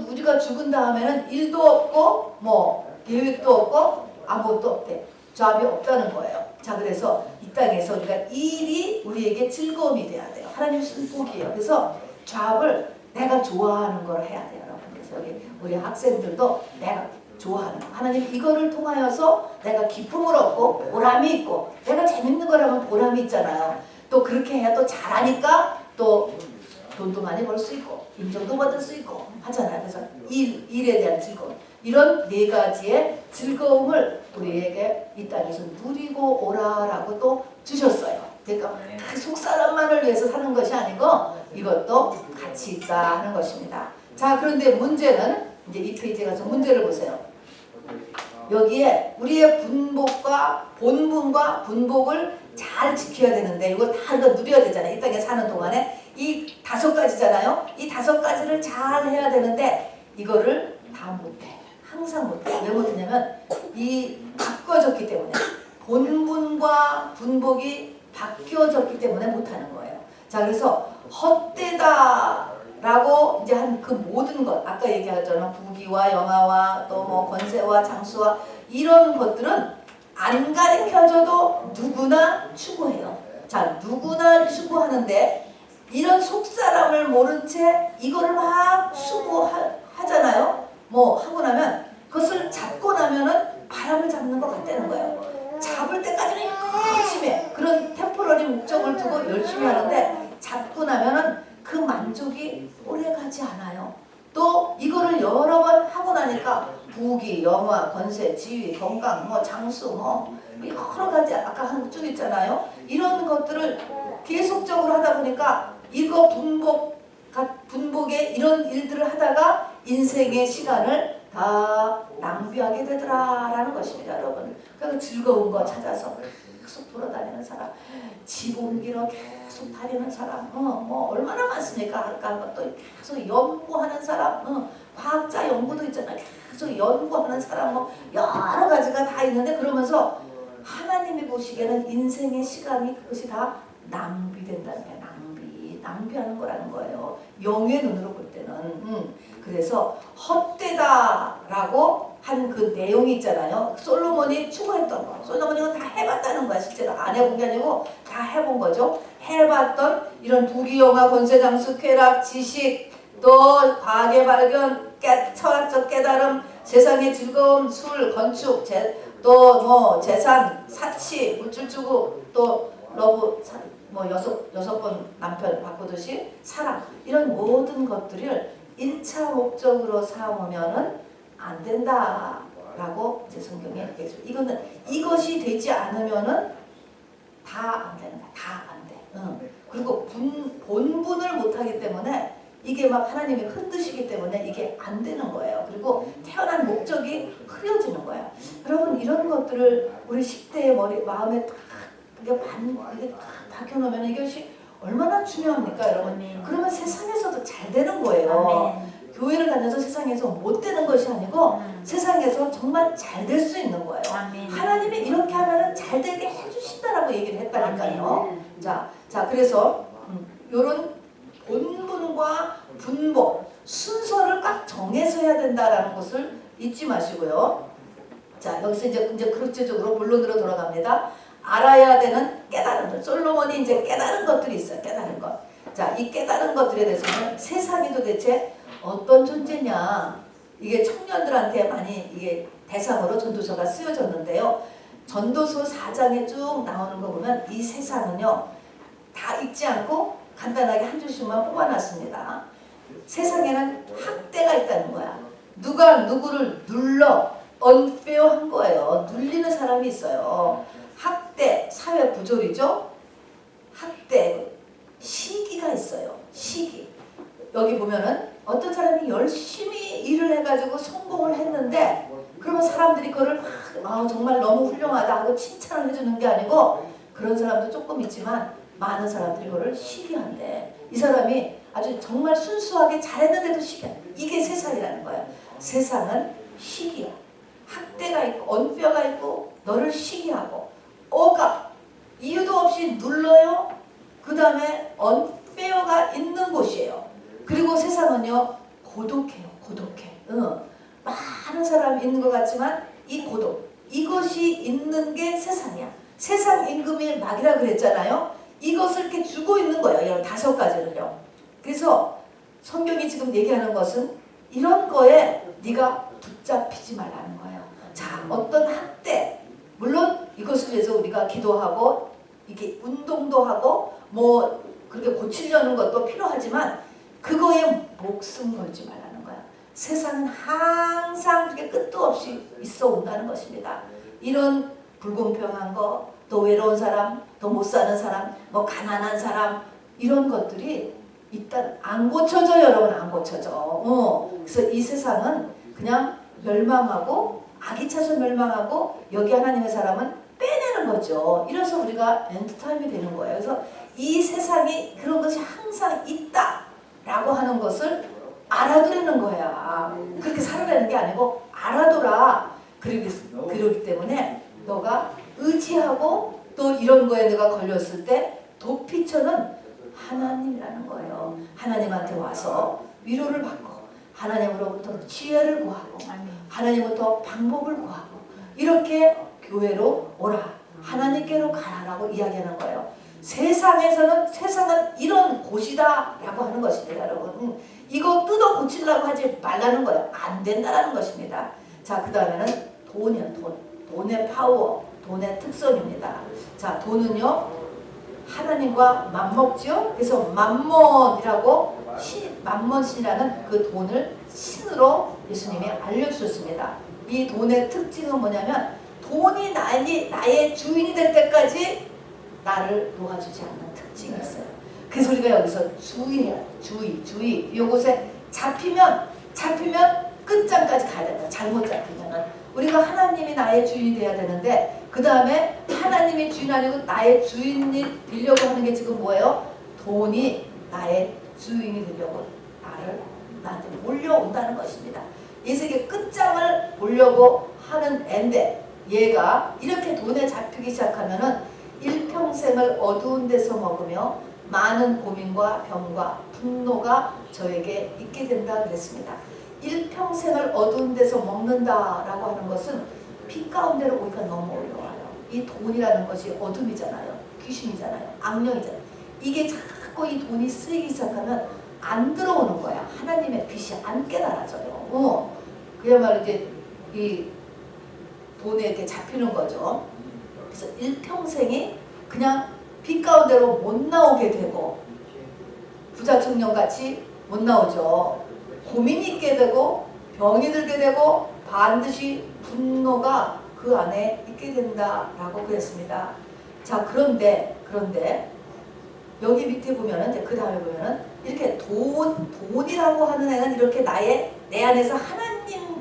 우리가 죽은 다음에는 일도 없고 뭐 계획도 없고 아무것도 없대. 잡이 없다는 거예요. 자, 그래서 이 땅에서 우리가 일이 우리에게 즐거움이 돼야 돼요. 하나님 주신 복이에요. 그래서 잡을 내가 좋아하는 걸 해야 돼요, 여러분. 그래서 여기 우리 학생들도 내가 좋아하는 거. 하나님 이거를 통하여서 내가 기쁨을 얻고 보람이 있고, 내가 재밌는 거라면 보람이 있잖아요. 또 그렇게 해야 또 잘하니까 또 돈도 많이 벌 수 있고 인정도 받을 수 있고 하잖아요. 그래서 일에 대한 즐거움, 이런 네 가지의 즐거움을 우리에게 이 땅에서 누리고 오라라고 또 주셨어요. 그러니까 그 속사람만을 위해서 사는 것이 아니고 이것도 같이 있다 하는 것입니다. 자, 그런데 문제는 이제 이 페이지에 가서 문제를 보세요. 여기에 우리의 분복과 본분과 분복을 잘 지켜야 되는데 이거 다 누려야 되잖아요. 이 땅에 사는 동안에 이 5가지잖아요. 이 5가지를 잘 해야 되는데 이거를 다 못해. 항상 못해. 왜 못하냐면 이 바꿔졌기 때문에, 본분과 분복이 바뀌어졌기 때문에 못하는 거예요. 자, 그래서 헛되다라고 이제 한 그 모든 것, 아까 얘기하잖아요. 부귀와 영화와 또 뭐 권세와 장수와 이런 것들은 안 가르쳐줘도 누구나 추구해요. 자, 누구나 추구하는데 이런 속사람을 모른 채 이거를 막 추구하잖아요. 뭐 하고 나면 그것을 잡고 나면은 바람을 잡는 것 같다는 거예요. 잡을 때까지는 열심히 해. 그런 템포러리 목적을 두고 열심히 하는데 잡고 나면은 그 만족이 오래가지 않아요. 또 이거를 여러 번 하고 나니까 부귀, 영화, 권세, 지위, 건강, 뭐 장수, 뭐 여러 가지 아까 한 쭉 있잖아요. 이런 것들을 계속적으로 하다 보니까 이거 분복의 이런 일들을 하다가 인생의 시간을 다 낭비하게 되더라라는 것입니다, 여러분. 그러니까 즐거운 거 찾아서 계속 돌아다니는 사람, 집 옮기러 계속 다니는 사람, 뭐 얼마나 많습니까? 아까 또 계속 연구하는 사람, 과학자 연구도 있잖아요. 계속 연구하는 사람 뭐 여러 가지가 다 있는데 그러면서 하나님이 보시기에는 인생의 시간이 그것이 다 낭비된다는 거예요. 낭비하는 거라는 거예요. 영의 눈으로 볼 때는. 그래서 헛되다라고 한 그 내용이 있잖아요. 솔로몬이 추구했던 거. 솔로몬이 다 해봤다는 거야. 실제로 안 해본 게 아니고 다 해본 거죠. 해봤던 이런 부귀영화, 권세장수, 쾌락, 지식, 또 과학의 발견, 철학적 깨달음, 세상의 즐거움, 술, 건축, 또 뭐 재산, 사치, 물질 주고, 또 러브, 뭐 여섯 번 남편 바꾸듯이 사랑, 이런 모든 것들을 1차 목적으로 삼으면은 안 된다라고 제 성경에 얘기했습니다. 이거는 이것이 되지 않으면은 다 안 되는 거야. 다 안 돼. 그리고 본분을 못하기 때문에 이게 막 하나님이 흔드시기 때문에 이게 안 되는 거예요. 그리고 태어난 목적이 흐려지는 거야. 여러분 이런 것들을 우리 10대의 마음에 딱 이게 박혀놓으면 이것이 얼마나 중요합니까, 여러분? 그러면 세상에서도 잘 되는 거예요. 교회를 다녀서 세상에서 못 되는 것이 아니고 세상에서 정말 잘 될 수 있는 거예요. 하나님이 이렇게 하면은 잘 되게 해주신다라고 얘기를 했다니까요. 자, 그래서 이런 본분과 분복, 순서를 딱 정해서 해야 된다라는 것을 잊지 마시고요. 자, 여기서 이제 구체적으로 본론으로 돌아갑니다. 알아야 되는 깨달은 것. 솔로몬이 이제 깨달은 것들이 있어요. 깨달은 것. 자, 이 깨달은 것들에 대해서는 세상이 도대체 어떤 존재냐. 이게 청년들한테 많이 이게 대상으로 전도서가 쓰여졌는데요. 전도서 4장에 쭉 나오는 거 보면 이 세상은요. 다 읽지 않고 간단하게 한 줄씩만 뽑아놨습니다. 세상에는 학대가 있다는 거야. 누가 누구를 눌러 언페어한 거예요. 눌리는 사람이 있어요. 학대, 사회 부조리죠. 학대, 시기가 있어요. 시기. 여기 보면은 어떤 사람이 열심히 일을 해가지고 성공을 했는데 그러면 사람들이 그거를 정말 너무 훌륭하다 하고 칭찬을 해주는 게 아니고 그런 사람도 조금 있지만 많은 사람들이 그거를 시기한대. 이 사람이 아주 정말 순수하게 잘했는데도 시기한대. 이게 세상이라는 거야. 세상은 시기야. 학대가 있고 언뼈가 있고 너를 시기하고 억압, 이유도 없이 눌러요. 그 다음에 언페어가 있는 곳이에요. 그리고 세상은요 고독해요. 고독해. 많은 사람이 있는 것 같지만 이 고독, 이것이 있는 게 세상이야. 세상 임금이 막이라 그랬잖아요. 이것을 이렇게 주고 있는 거예요. 이런 5가지를요. 그래서 성경이 지금 얘기하는 것은 이런 거에 네가 붙잡히지 말라는 거예요. 자, 어떤 학대, 물론 이것을 위해서 우리가 기도하고 이게 운동도 하고 뭐 그렇게 고치려는 것도 필요하지만 그거에 목숨 걸지 말라는 거야. 세상은 항상 그렇게 끝도 없이 있어 온다는 것입니다. 이런 불공평한 거, 또 외로운 사람, 또 못 사는 사람, 뭐 가난한 사람, 이런 것들이 일단 안 고쳐져. 여러분 안 고쳐져. 그래서 이 세상은 그냥 멸망하고 악이 차서 멸망하고 여기 하나님의 사람은 빼내는 거죠. 이래서 우리가 엔드타임이 되는 거예요. 그래서 이 세상이 그런 것이 항상 있다라고 하는 것을 알아두려는 거야. 그렇게 살아가는 게 아니고 알아둬라. 그러기 때문에 너가 의지하고 또 이런 거에 내가 걸렸을 때 도피처는 하나님이라는 거예요. 하나님한테 와서 위로를 받고 하나님으로부터 지혜를 구하고 하나님부터 방법을 구하고 이렇게 교회로 오라. 하나님께로 가라라고 이야기하는 거예요. 세상은 이런 곳이다 라고 하는 것입니다. 여러분 이거 뜯어 고치려고 하지 말라는 거예요. 안 된다라는 것입니다. 자, 그 다음에는 돈이요. 돈의 파워, 돈의 특성입니다. 자, 돈은요 하나님과 맞먹죠. 그래서 맘몬이라고 맘몬신이라는 그 돈을 신으로 예수님이 알려주셨습니다. 이 돈의 특징은 뭐냐면 돈이 나의 주인이 될 때까지 나를 놓아주지 않는 특징이 있어요. 그래서 우리가 여기서 주의해야 돼. 주의. 요것에 잡히면 끝장까지 가야 된다. 잘못 잡히면은 우리가 하나님이 나의 주인이 돼야 되는데 그 다음에 하나님이 주인 아니고 나의 주인이 되려고 하는 게 지금 뭐예요? 돈이 나의 주인이 되려고 나한테 몰려온다는 것입니다. 보려고 하는 앤데 얘가 이렇게 돈에 잡히기 시작하면은 일평생을 어두운 데서 먹으며 많은 고민과 병과 분노가 저에게 있게 된다 그랬습니다. 일평생을 어두운 데서 먹는다라고 하는 것은 빛 가운데로 오기가 너무 어려워요. 이 돈이라는 것이 어둠이잖아요. 귀신이잖아요. 악령이잖아요. 이게 자꾸 이 돈이 쓰이기 시작하면 안 들어오는 거야. 하나님의 빛이 안 깨달아져요. 그야말로 이제 이 돈에 이렇게 잡히는 거죠. 그래서 일평생이 그냥 빛 가운데로 못 나오게 되고 부자 청년같이 못 나오죠. 고민이 있게 되고 병이 들게 되고 반드시 분노가 그 안에 있게 된다라고 그랬습니다. 자, 그런데 여기 밑에 보면은 이제 그 다음에 보면은 이렇게 돈이라고 하는 애는 이렇게 내 안에서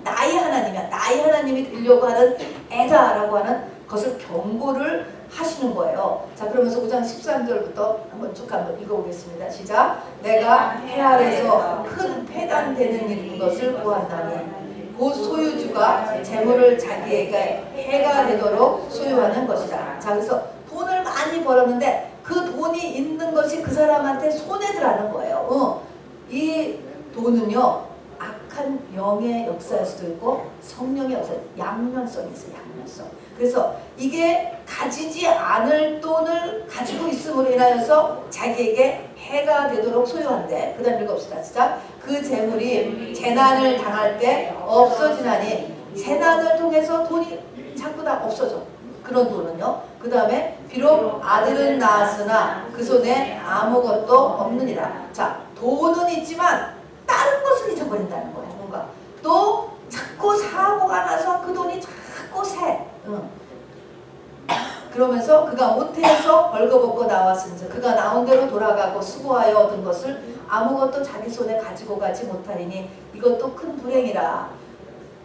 나의 하나님이야. 나의 하나님이 되려고 하는 애다라고 하는 것을 경고를 하시는 거예요. 자, 그러면서 5장 13절부터 한번 쭉 한번 읽어보겠습니다. 시작. 내가 해 아래서 큰 폐단되는 일인 것을 보았나니 곧 소유주가 재물을 자기에게 해가 되도록 소유하는 것이다. 자, 그래서 돈을 많이 벌었는데 그 돈이 있는 것이 그 사람한테 손해들하는 거예요. 이 돈은요, 악한 영의 역사일 수도 있고 성령의 역사, 양면성이 있어요. 양면성. 그래서 이게 가지지 않을 돈을 가지고 있음으로 인하여서 자기에게 해가 되도록 소유한대. 그 다음 읽읍시다. 진짜 그 재물이 재난을 당할 때 없어지나니 재난을 통해서 돈이 자꾸 다 없어져. 그런 돈은요. 그 다음에 비록 아들은 낳았으나 그 손에 아무것도 없느니라. 자, 돈은 있지만 다른 것을 잊어버린다는 거예요. 뭔가 또 자꾸 사고가 나서 그 돈이 자꾸 새. 그러면서 그가 모태에서 벌거벗고 나왔은즉 그가 나온 대로 돌아가고 수고하여 얻은 것을 아무것도 자기 손에 가지고 가지 못하리니 이것도 큰 불행이라.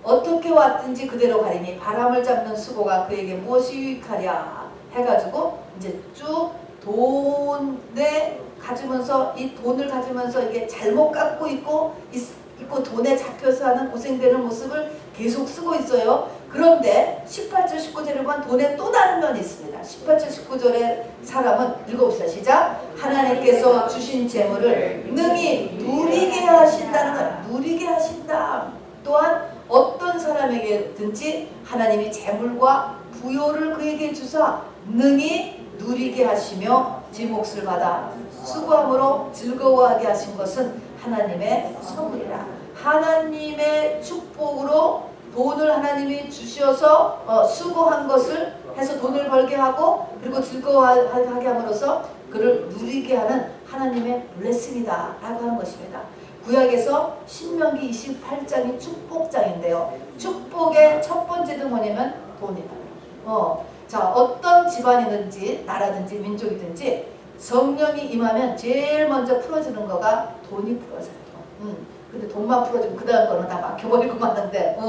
어떻게 왔든지 그대로 가리니 바람을 잡는 수고가 그에게 무엇이 유익하랴 해가지고 이제 쭉 돈에 가지면서 이 돈을 가지면서 이게 잘못 갖고 있고 돈에 잡혀서 하는 고생되는 모습을 계속 쓰고 있어요. 그런데 18절 19절에 보면 돈에 또 다른 면이 있습니다. 18절 19절의 사람은 읽어봅시다. 시작. 하나님께서 주신 재물을 능히 누리게 하신다는 것. 누리게 하신다. 또한 어떤 사람에게든지 하나님이 재물과 부요를 그에게 주사 능히 누리게 하시며 지 몫을 받아 수고함으로 즐거워하게 하신 것은 하나님의 선물이라. 하나님의 축복으로 돈을 하나님이 주셔서 수고한 것을 해서 돈을 벌게 하고 그리고 즐거워하게 함으로써 그를 누리게 하는 하나님의 블레싱이다 라고 하는 것입니다. 구약에서 신명기 28장이 축복장인데요. 축복의 첫 번째는 뭐냐면 돈이다. 자, 어떤 집안이든지 나라든지 민족이든지 성령이 임하면 제일 먼저 풀어지는 거가 돈이 풀어져요. 근데 돈만 풀어지면 그 다음 거는 다 막혀버리고 마는데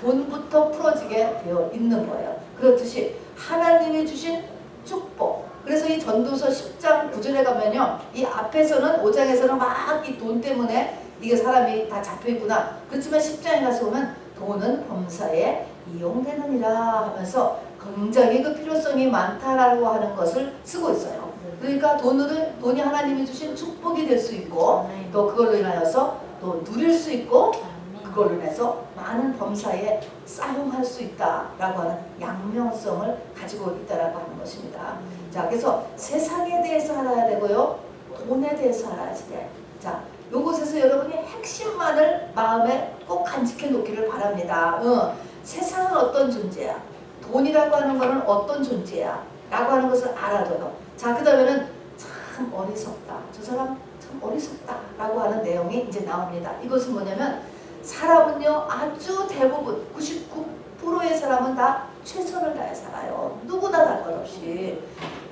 돈부터 풀어지게 되어 있는 거예요. 그렇듯이 하나님이 주신 축복. 그래서 이 전도서 10장 9절에 가면요. 이 앞에서는 5장에서는 막 이 돈 때문에 이게 사람이 다 잡혀있구나. 그렇지만 10장에 가서 보면 돈은 범사에 이용되느니라 하면서 굉장히 그 필요성이 많다라고 하는 것을 쓰고 있어요. 그러니까 돈이 하나님이 주신 축복이 될 수 있고 또 그걸로 인하여서 또 누릴 수 있고 그걸로 인해서 많은 범사에 사용할 수 있다라고 하는 양면성을 가지고 있다라고 하는 것입니다. 자, 그래서 세상에 대해서 알아야 되고요. 돈에 대해서 알아야지 돼. 자, 요것에서 여러분이 핵심만을 마음에 꼭 간직해 놓기를 바랍니다. 세상은 어떤 존재야? 돈이라고 하는 거는 어떤 존재야? 라고 하는 것을 알아둬요. 자, 그 다음에는 참 어리석다. 저 사람 참 어리석다. 라고 하는 내용이 이제 나옵니다. 이것은 뭐냐면 사람은요, 아주 대부분 99%의 사람은 다 최선을 다해 살아요. 누구나 상관없이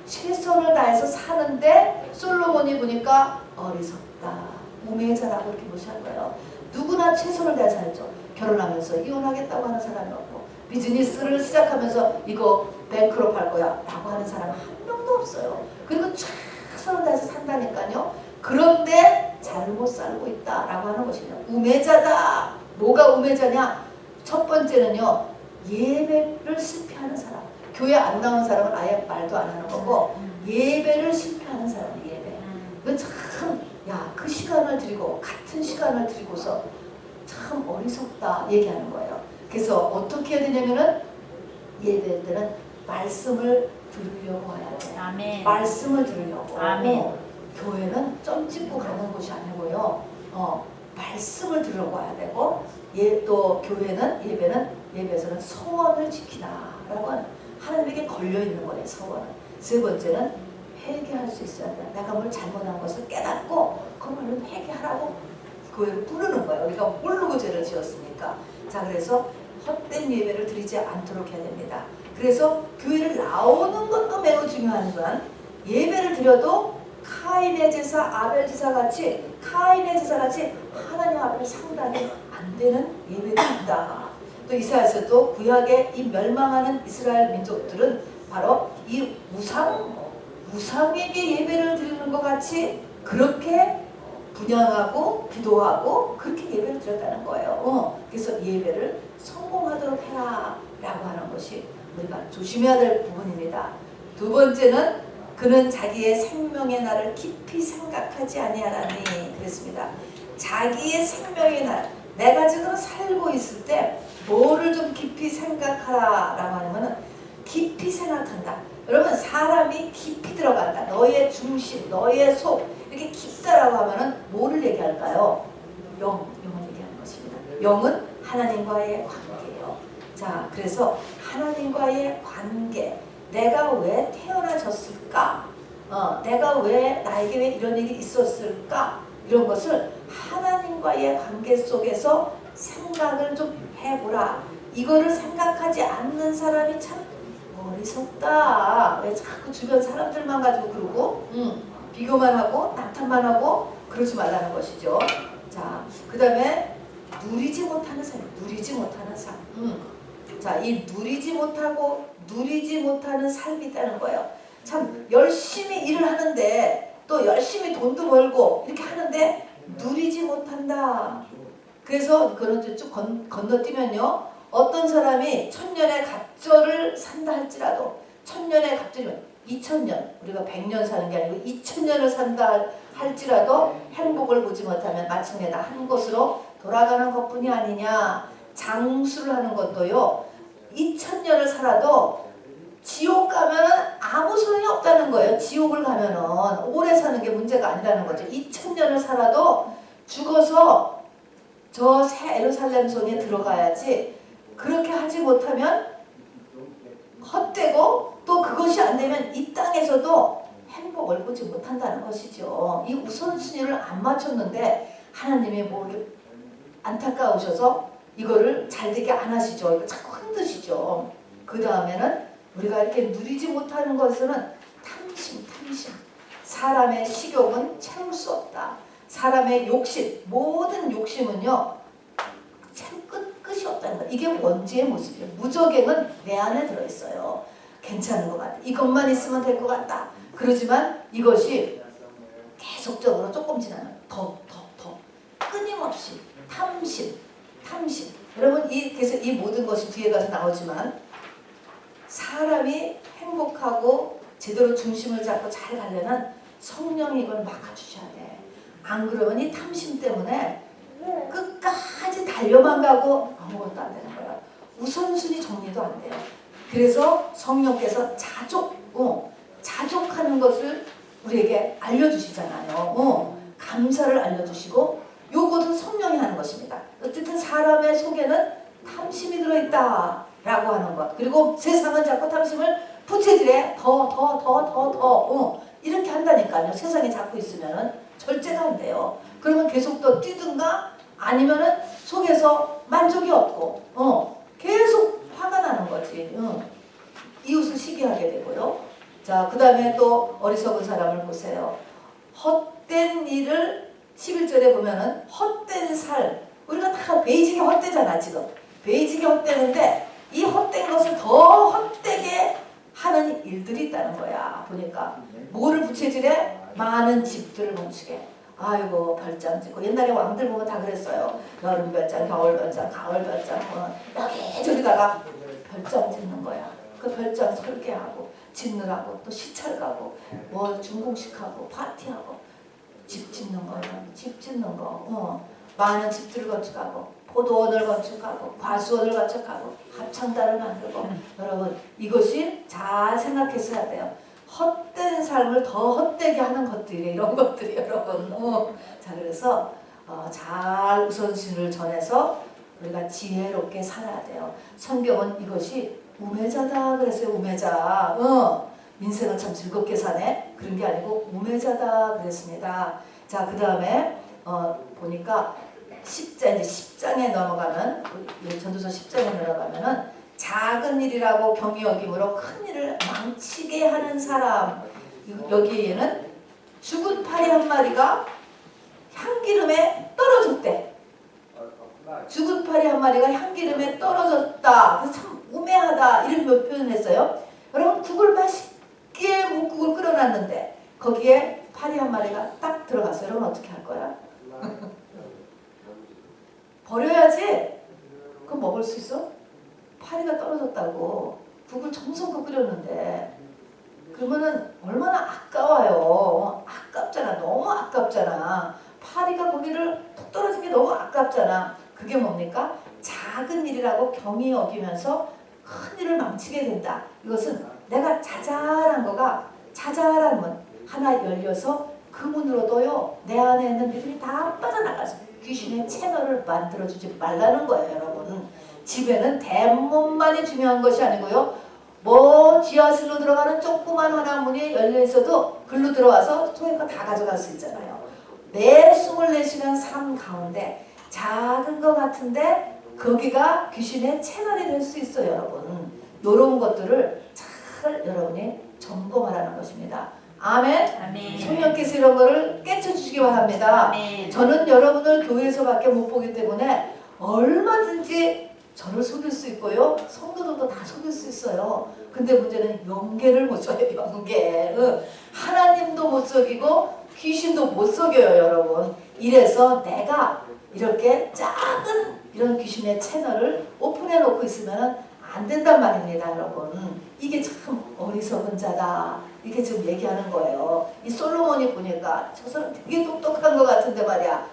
최선을 다해서 사는데 솔로몬이 보니까 어리석다. 우매자라고 이렇게 무시한 거예요. 누구나 최선을 다해 살죠. 결혼하면서 이혼하겠다고 하는 사람이 없고 비즈니스를 시작하면서 이거 뱅크롭 할 거야 라고 하는 사람은 한 명도 없어요. 그리고 최선을 다해서 산다니까요. 그런데 잘못 살고 있다라고 하는 것입니다. 우매자다. 뭐가 우매자냐? 첫 번째는요, 예배를 실패하는 사람. 교회 안 나오는 사람은 아예 말도 안 하는 거고, 예배를 실패하는 사람이 예배. 그 참, 야, 그 시간을 드리고, 같은 시간을 드리고서 참 어리석다 얘기하는 거예요. 그래서 어떻게 해야 되냐면은, 예배 때는 말씀을 들으려고 해야 돼. 아멘. 말씀을 들으려고. 아멘. 교회는 점 찍고 가는 곳이 아니고요. 말씀을 들으려고 해야 되고, 또 교회는 예배에서는 서원을 지키다라고 하는 하나님에게 걸려 있는 거예요. 서원은. 세 번째는 회개할 수 있어야 돼. 내가 뭘 잘못한 것을 깨닫고 그걸로 회개하라고 교회를 부르는 거예요. 우리가 모르고 죄를 지었으니까. 자, 그래서 헛된 예배를 드리지 않도록 해야 됩니다. 그래서 교회를 나오는 것도 매우 중요하지만 예배를 드려도 카인의 제사, 아벨 제사 같이 하나님 앞에 상당히 안 되는 예배가 있다. 또 이사야서도 구약의 이 멸망하는 이스라엘 민족들은 바로 이 우상에게 예배를 드리는 것 같이 그렇게 분양하고 기도하고 그렇게 예배를 드렸다는 거예요. 그래서 예배를 성공하도록 해라 라고 하는 것이 우리가 조심해야 될 부분입니다. 두 번째는 그는 자기의 생명의 날을 깊이 생각하지 아니하라니 그랬습니다. 자기의 생명의 날, 내가 지금 살고 있을 때 뭐를 좀 깊이 생각하라 라고 하면 깊이 생각한다. 여러분, 사람이 깊이 들어간다. 너의 중심, 너의 속 이렇게 깊다라고 하면은 뭐를 얘기할까요? 영을 얘기하는 것입니다. 영은 하나님과의 관계예요. 자, 그래서 하나님과의 관계, 내가 왜 태어나졌을까? 내가 왜 나에게 왜 이런 일이 있었을까? 이런 것을 하나님과의 관계 속에서 생각을 좀 해보라. 이거를 생각하지 않는 사람이 참 어리석다. 왜 자꾸 주변 사람들만 가지고 그러고 비교만 하고 낙탄만 하고 그러지 말라는 것이죠. 자, 그 다음에 누리지 못하는 삶. 자, 이 누리지 못하는 삶이 있다는 거예요. 참 열심히 일을 하는데 또 열심히 돈도 벌고 이렇게 하는데 누리지 못한다. 그래서 그런 쭉 건너뛰면요. 어떤 사람이 천년의 갑절을 산다 할지라도 천년의 갑절이면 2000년, 우리가 100년 사는 게 아니고 2000년을 산다 할지라도 행복을 보지 못하면 마침내 다 한 곳으로 돌아가는 것뿐이 아니냐. 장수를 하는 것도요. 2000년을 살아도 지옥 가면은 아무 소용이 없다는 거예요. 지옥을 가면은 오래 사는 게 문제가 아니라는 거죠. 2000년을 살아도 죽어서 저 새 예루살렘 성에 들어가야지. 그렇게 하지 못하면 헛되고 또 그것이 안 되면 이 땅에서도 행복을 보지 못한다는 것이죠. 이 우선순위를 안 맞췄는데 하나님이 뭐 이렇게 안타까우셔서 이거를 잘 되게 안 하시죠. 이거 자꾸 흔드시죠. 그 다음에는 우리가 이렇게 누리지 못하는 것은 탐심. 사람의 식욕은 채울 수 없다. 사람의 욕심, 모든 욕심은요. 채울 끝이 없다는 거예요. 이게 원죄의 모습이에요. 무저갱은 내 안에 들어있어요. 괜찮은 것 같아. 이것만 있으면 될 것 같다. 그러지만 이것이 계속적으로 조금 지나면 더 끊임없이 탐심. 여러분, 그래서 이 모든 것이 뒤에 가서 나오지만 사람이 행복하고 제대로 중심을 잡고 잘 가려면 성령이 이걸 막아주셔야 돼. 안 그러면 이 탐심 때문에 끝까지 달려만 가고 아무것도 안 되는 거야. 우선순위 정리도 안 돼요. 그래서 성령께서 자족하는 것을 우리에게 알려주시잖아요. 감사를 알려주시고 요것은 성령이 하는 것입니다. 어쨌든 사람의 속에는 탐심이 들어있다 라고 하는 것. 그리고 세상은 자꾸 탐심을 부채질해 더 이렇게 한다니까요. 세상에 자꾸 있으면은 절제가 안 돼요. 그러면 계속 더 뛰든가 아니면은 속에서 만족이 없고 계속 화가 나는 거지. 이웃을 시기하게 되고요. 자, 그 다음에 또 어리석은 사람을 보세요. 헛된 일을 11절에 보면은 헛된 살, 우리가 다 베이직이 헛되잖아. 지금 베이직이 헛되는데 이 헛된 것을 더 헛되게 하는 일들이 있다는 거야. 보니까 뭐를 부채질해? 많은 집들을 멈추게. 아이고 별장 짓고 옛날에 왕들 보면 다 그랬어요. 여름 별장, 겨울 별장, 가을 별장 여기저기다가 별장 짓는 거야. 그 별장 설계하고 짓느라고 또 시찰 가고 뭐 준공식하고 파티하고 집 짓는 거, 집 짓는 거, 많은 집들을 건축하고 포도원을 건축하고 과수원을 건축하고 합창단을 만들고 여러분 이것이 잘 생각해서 해야 돼요. 헛된 삶을 더 헛되게 하는 것들이 이런 것들이 여러분. 자 그래서 잘 우선순위를 정해서 우리가 지혜롭게 살아야 돼요. 성경은 이것이 우매자다 그랬어요. 우매자. 인생을 참 즐겁게 사네. 그런 게 아니고 우매자다 그랬습니다. 자 그 다음에 보니까 10장에 넘어가면 전도서 10장에 넘어가면은 작은 일이라고 경히 여김으로 큰 일을 망치게 하는 사람. 여기에는 죽은 파리 한 마리가 향기름에 떨어졌대. 죽은 파리 한 마리가 향기름에 떨어졌다. 그래서 참 우매하다 이런 몇 표현했어요. 여러분 국을 맛있게 묵국을 끓여놨는데 거기에 파리 한 마리가 딱 들어갔어요. 여러분 어떻게 할 거야? 버려야지. 그럼 먹을 수 있어? 파리가 떨어졌다고 국을 정성껏 끓였는데 그러면은 얼마나 아까워요. 아깝잖아. 너무 아깝잖아. 파리가 거기를 툭 떨어진 게 너무 아깝잖아. 그게 뭡니까? 작은 일이라고 경히 여기면서 큰 일을 망치게 된다. 이것은 내가 자잘한 거가 자잘한 문 하나 열려서 그 문으로도요 내 안에 있는 믿음이 다 빠져나가서 귀신의 채널을 만들어주지 말라는 거예요. 여러분 집에는 대문만이 중요한 것이 아니고요 뭐 지하실로 들어가는 조그만 하나 문이 열려있어도 글로 들어와서 소유가 다 가져갈 수 있잖아요. 내 24시간 삶 가운데 작은 것 같은데 거기가 귀신의 채널이 될 수 있어요. 여러분 이런 것들을 잘 여러분이 점검하라는 것입니다. 아멘. 아멘. 성령께서 이런 거를 깨쳐주시기 바랍니다. 아멘. 저는 여러분을 교회에서밖에 못 보기 때문에 얼마든지 저를 속일 수 있고요. 성도들도 다 속일 수 있어요. 근데 문제는 영계를 못 속여요. 영계. 하나님도 못 속이고 귀신도 못 속여요. 여러분. 이래서 내가 이렇게 작은 이런 귀신의 채널을 오픈해 놓고 있으면 안 된단 말입니다. 여러분. 이게 참 어리석은 자다. 이렇게 지금 얘기하는 거예요. 이 솔로몬이 보니까 저 사람 되게 똑똑한 것 같은데 말이야.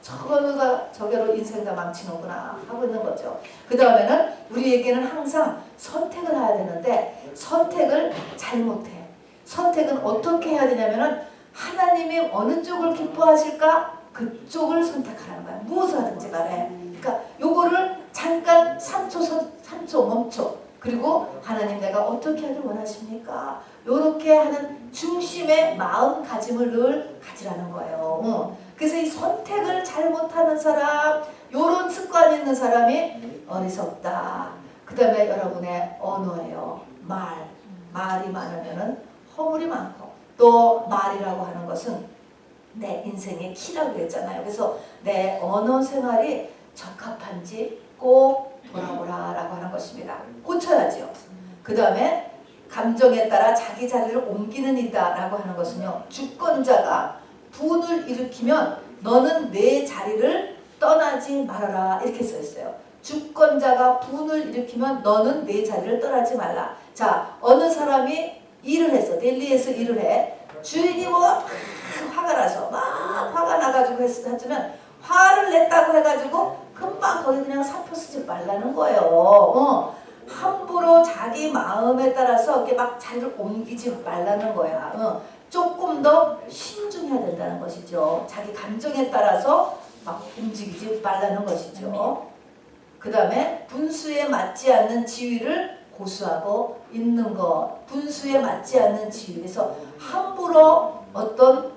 저거로 인생 다 망치는구나 하고 있는 거죠. 그 다음에는 우리에게는 항상 선택을 해야 되는데 선택을 잘못해. 선택은 어떻게 해야 되냐면은 하나님이 어느 쪽을 기뻐하실까 그쪽을 선택하라는 거야. 무엇을 하든지 간에. 그러니까 요거를 잠깐 3초 멈춰. 그리고 하나님 내가 어떻게 하길 원하십니까? 요렇게 하는 중심의 마음가짐을 늘 가지라는 거예요. 그래서 이 선택을 잘못하는 사람, 요런 습관이 있는 사람이 어리석다. 그 다음에 여러분의 언어예요. 말이 많으면은 허물이 많고 또 말이라고 하는 것은 내 인생의 키라고 그랬잖아요. 그래서 내 언어 생활이 적합한지 꼭 돌아보라라고 하는 것입니다. 고쳐야죠. 그 다음에 감정에 따라 자기 자리를 옮기는 이다라고 하는 것은요. 주권자가 분을 일으키면 너는 내 자리를 떠나지 말아라 이렇게 써 있어요. 주권자가 분을 일으키면 너는 내 자리를 떠나지 말라. 자, 어느 사람이 일을 했어. 델리에서 일을 해. 주인이 뭐 화가 나서 막 화가 나가지고 했으면 화를 냈다고 해가지고 금방 거기 그냥 사표 쓰지 말라는 거예요. 함부로 자기 마음에 따라서 이렇게 막 자리를 옮기지 말라는 거야. 조금 더 신중해야 된다는 것이죠. 자기 감정에 따라서 막 움직이지 말라는 것이죠. 그 다음에 분수에 맞지 않는 지위를 고수하고 있는 것. 분수에 맞지 않는 지위. 그래서 함부로 어떤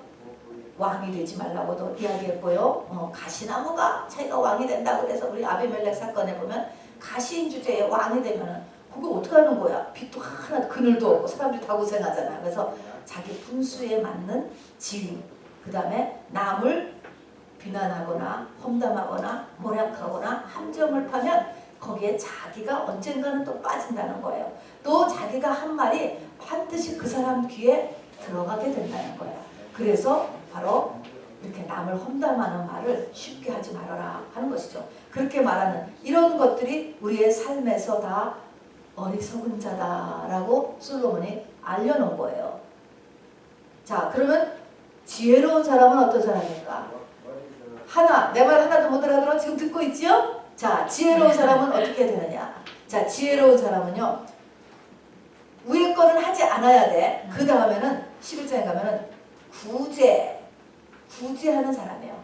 왕이 되지 말라고도 이야기했고요. 가시나무가 자기가 왕이 된다고 그래서 우리 아비멜렉 사건에 보면 가시인 주제에 왕이 되면은 그게 어떻게 하는 거야? 빚도 하나도 그늘도 없고 사람들이 다 고생하잖아. 그래서 자기 분수에 맞는 지위. 그 다음에 남을 비난하거나 험담하거나 모략하거나 함정을 파면 거기에 자기가 언젠가는 또 빠진다는 거예요. 또 자기가 한 말이 반드시 그 사람 귀에 들어가게 된다는 거예요. 그래서 바로 이렇게 남을 험담하는 말을 쉽게 하지 말아라 하는 것이죠. 그렇게 말하는 이런 것들이 우리의 삶에서 다 어리석은 자다라고 솔로몬이 알려놓은 거예요. 자, 그러면 지혜로운 사람은 어떤 사람입니까? 내 말 하나도 못 알아들어? 지금 듣고 있지요? 자, 지혜로운 사람은 어떻게 되느냐? 자, 지혜로운 사람은요, 위에 거는 하지 않아야 돼. 그 다음에는 11장에 가면은 구제하는 사람이에요.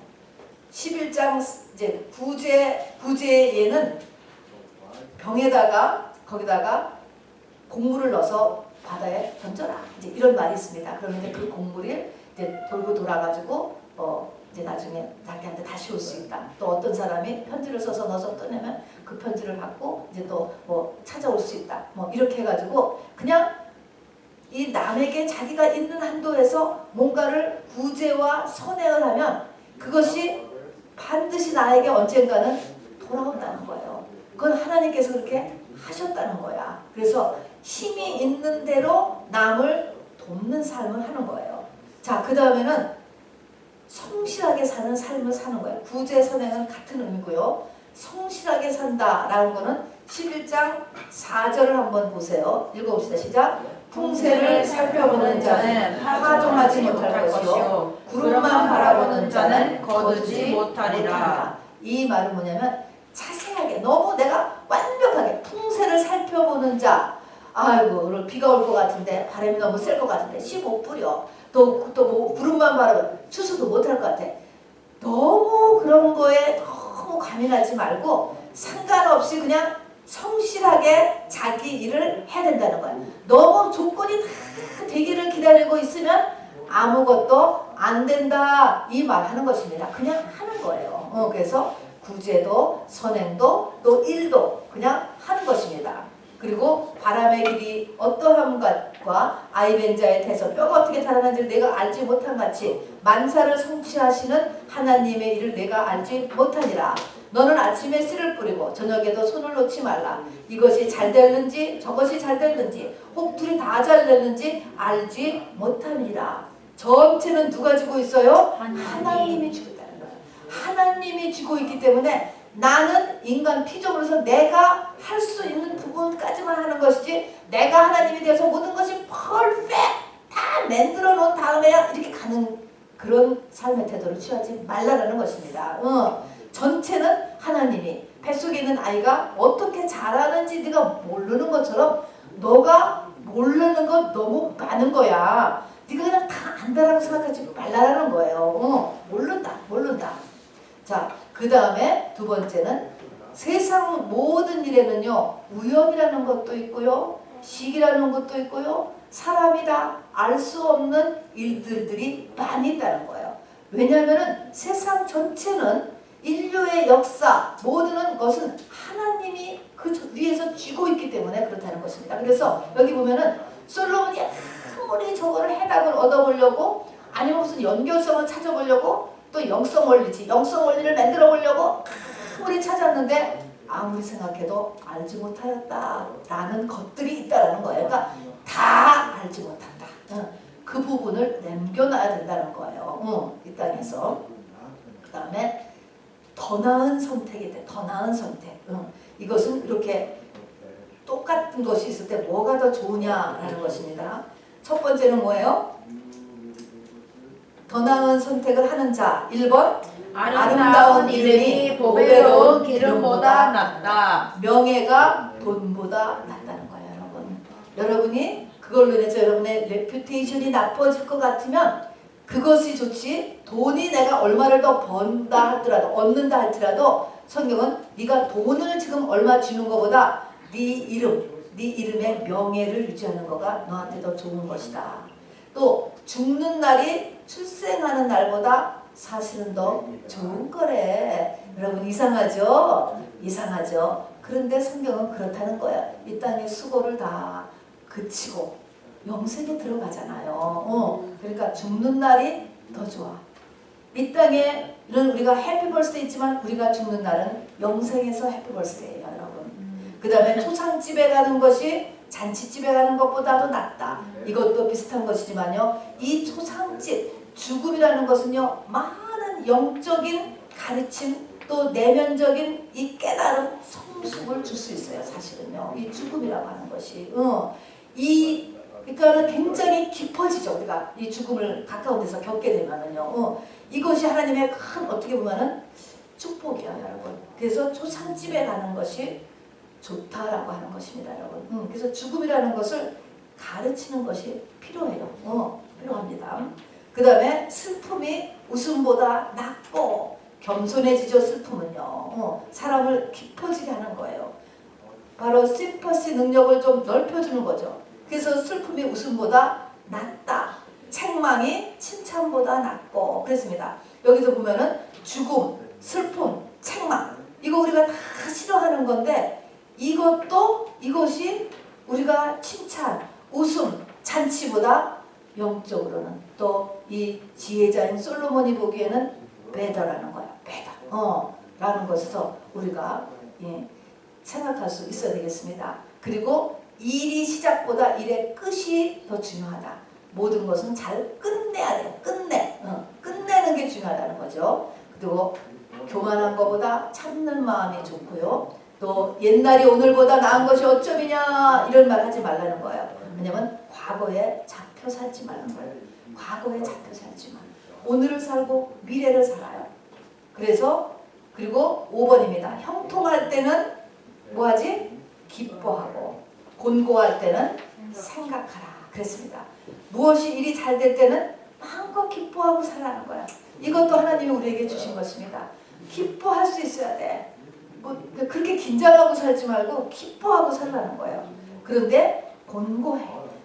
11장 이제 구제의 예는 병에다가 거기다가 곡물을 넣어서 바다에 던져라. 이제 이런 말이 있습니다. 그러면 이제 그 곡물이 이제 돌고 돌아가지고 이제 나중에 자기한테 다시 올 수 있다. 또 어떤 사람이 편지를 써서 넣어서 떠내면 그 편지를 받고 이제 또 뭐 찾아올 수 있다. 뭐 이렇게 해가지고 그냥 이 남에게 자기가 있는 한도에서 뭔가를 구제와 선행을 하면 그것이 반드시 나에게 언젠가는 돌아온다는 거예요. 그건 하나님께서 그렇게 하셨다는 거야. 그래서 힘이 있는 대로 남을 돕는 삶을 하는 거예요. 자, 그 다음에는 성실하게 사는 삶을 사는 거예요. 구제 선행은 같은 의미고요. 성실하게 산다라는 거는 11장 4절을 한번 보세요. 읽어봅시다. 시작. 풍세를 살펴보는 자는 파종하지 못할 것이요 구름만 바라보는 자는 거두지 못하리라. 이 말은 뭐냐면 자세하게 너무 내가 완벽하게 풍세를 살펴보는 자. 아이고 오늘 비가 올 것 같은데 바람이 너무 셀 것 같은데 씨 못 뿌려. 또 뭐 구름만 바라보면 추수도 못할 것 같아. 너무 그런 거에 너무 과민하지 말고 상관없이 그냥 성실하게 자기 일을 해야 된다는 거야. 너무 조건이 다 되기를 기다리고 있으면 아무것도 안 된다 이 말 하는 것입니다. 그냥 하는 거예요. 그래서 구제도 선행도 또 일도 그냥 하는 것입니다. 그리고 바람의 길이 어떠함과 아이벤자의 태서 뼈가 어떻게 자라는지 내가 알지 못한 같이 만사를 성취하시는 하나님의 일을 내가 알지 못하니라. 너는 아침에 씨를 뿌리고 저녁에도 손을 놓지 말라. 이것이 잘 됐는지 저것이 잘 됐는지 혹 둘이 다 잘 됐는지 알지 못함이라. 전체는 누가 쥐고 있어요? 하나님이 쥐고 있다는 거예요. 하나님이 쥐고 있기 때문에 나는 인간 피조물로서 내가 할 수 있는 부분까지만 하는 것이지 내가 하나님이 되어서 모든 것이 퍼펙트 다 만들어 놓은 다음에 이렇게 가는 그런 삶의 태도를 취하지 말라라는 것입니다. 전체는 하나님이 뱃속에 있는 아이가 어떻게 자라는지 네가 모르는 것처럼 너가 모르는 것 너무 많은 거야. 네가 그냥 다 안다라고 생각하지 말라라는 거예요. 모른다. 자, 그 다음에 두 번째는 세상 모든 일에는요 우연이라는 것도 있고요 시기라는 것도 있고요 사람이 다 알 수 없는 일들이 많이 있다는 거예요. 왜냐하면 세상 전체는 인류의 역사 모든 것은 하나님이 그 위에서 쥐고 있기 때문에 그렇다는 것입니다. 그래서 여기 보면은 솔로몬이 아무리 저거를 해답을 얻어보려고 아니면 무슨 연결성을 찾아보려고 또 영성 원리를 만들어 보려고 아무리 찾았는데 아무리 생각해도 알지 못하였다라는 것들이 있다라는 거예요. 그러니까 다 알지 못한다. 그 부분을 남겨놔야 된다는 거예요. 이 땅에서. 그 다음에 더 나은 선택이 돼. 더 나은 선택. 이것은 이렇게 똑같은 것이 있을 때 뭐가 더 좋으냐라는 것입니다. 첫 번째는 뭐예요? 더 나은 선택을 하는 자. 1번 아름다운 이름이 보배로운 기름보다 낫다. 명예가 돈보다 낫다는 거예요. 여러분이 그걸로 인해서 여러분의 레퓨테이션이 나빠질 것 같으면 그것이 좋지 돈이 내가 얼마를 더 번다 하더라도 얻는다 할지라도 성경은 네가 돈을 지금 얼마 주는 것보다 네 이름의 명예를 유지하는 거가 너한테 더 좋은 것이다. 또 죽는 날이 출생하는 날보다 사실은 더 좋은 거래. 여러분 이상하죠? 그런데 성경은 그렇다는 거야. 이 땅의 수고를 다 그치고 영생에 들어가잖아요. 그러니까 죽는 날이 더 좋아. 이 땅에는 우리가 해피 벌스데이 있지만 우리가 죽는 날은 영생에서 해피 벌스데이예요, 여러분. 그 다음에 초상집에 가는 것이 잔치집에 가는 것보다도 낫다. 이것도 비슷한 것이지만요. 이 초상집, 죽음이라는 것은요. 많은 큰 영적인 가르침 또 내면적인 이 깨달음 성숙을 줄 수 있어요. 사실은요. 이 죽음이라고 하는 것이 그러니까는 굉장히 깊어지죠. 우리가 이 죽음을 가까운 데서 겪게 되면은요. 이것이 하나님의 큰 어떻게 보면은 축복이야, 여러분. 그래서 초상집에 가는 것이 좋다라고 하는 것입니다, 여러분. 그래서 죽음이라는 것을 가르치는 것이 필요해요. 필요합니다. 그 다음에 슬픔이 웃음보다 낫고 겸손해지죠. 슬픔은요. 사람을 깊어지게 하는 거예요. 바로 심퍼시 능력을 좀 넓혀주는 거죠. 그래서 슬픔이 웃음보다 낫다. 책망이 칭찬보다 낫고 그랬습니다. 여기서 보면은 죽음, 슬픔, 책망 이거 우리가 다 싫어하는 건데 이것이 우리가 칭찬, 웃음, 잔치보다 영적으로는 또 이 지혜자인 솔로몬이 보기에는 베더라는 거야. 베더. 라는 것에서 우리가 생각할 수 있어야 되겠습니다. 그리고 일이 시작보다 일의 끝이 더 중요하다. 모든 것은 잘 끝내야 돼요. 끝내는 게 중요하다는 거죠. 그리고 교만한 것보다 참는 마음이 좋고요. 또 옛날이 오늘보다 나은 것이 어쩌이냐 이런 말 하지 말라는 거예요. 왜냐면 과거에 잡혀 살지 말라는 거예요. 과거에 잡혀 살지 마. 오늘을 살고 미래를 살아요. 그리고 5번입니다. 형통할 때는 뭐하지? 기뻐하고 곤고할 때는 생각하라. 그랬습니다. 무엇이 일이 잘 될 때는 마음껏 기뻐하고 살라는 거야. 이것도 하나님이 우리에게 주신 것입니다. 기뻐할 수 있어야 돼. 그렇게 긴장하고 살지 말고 기뻐하고 살라는 거예요. 그런데 곤고해.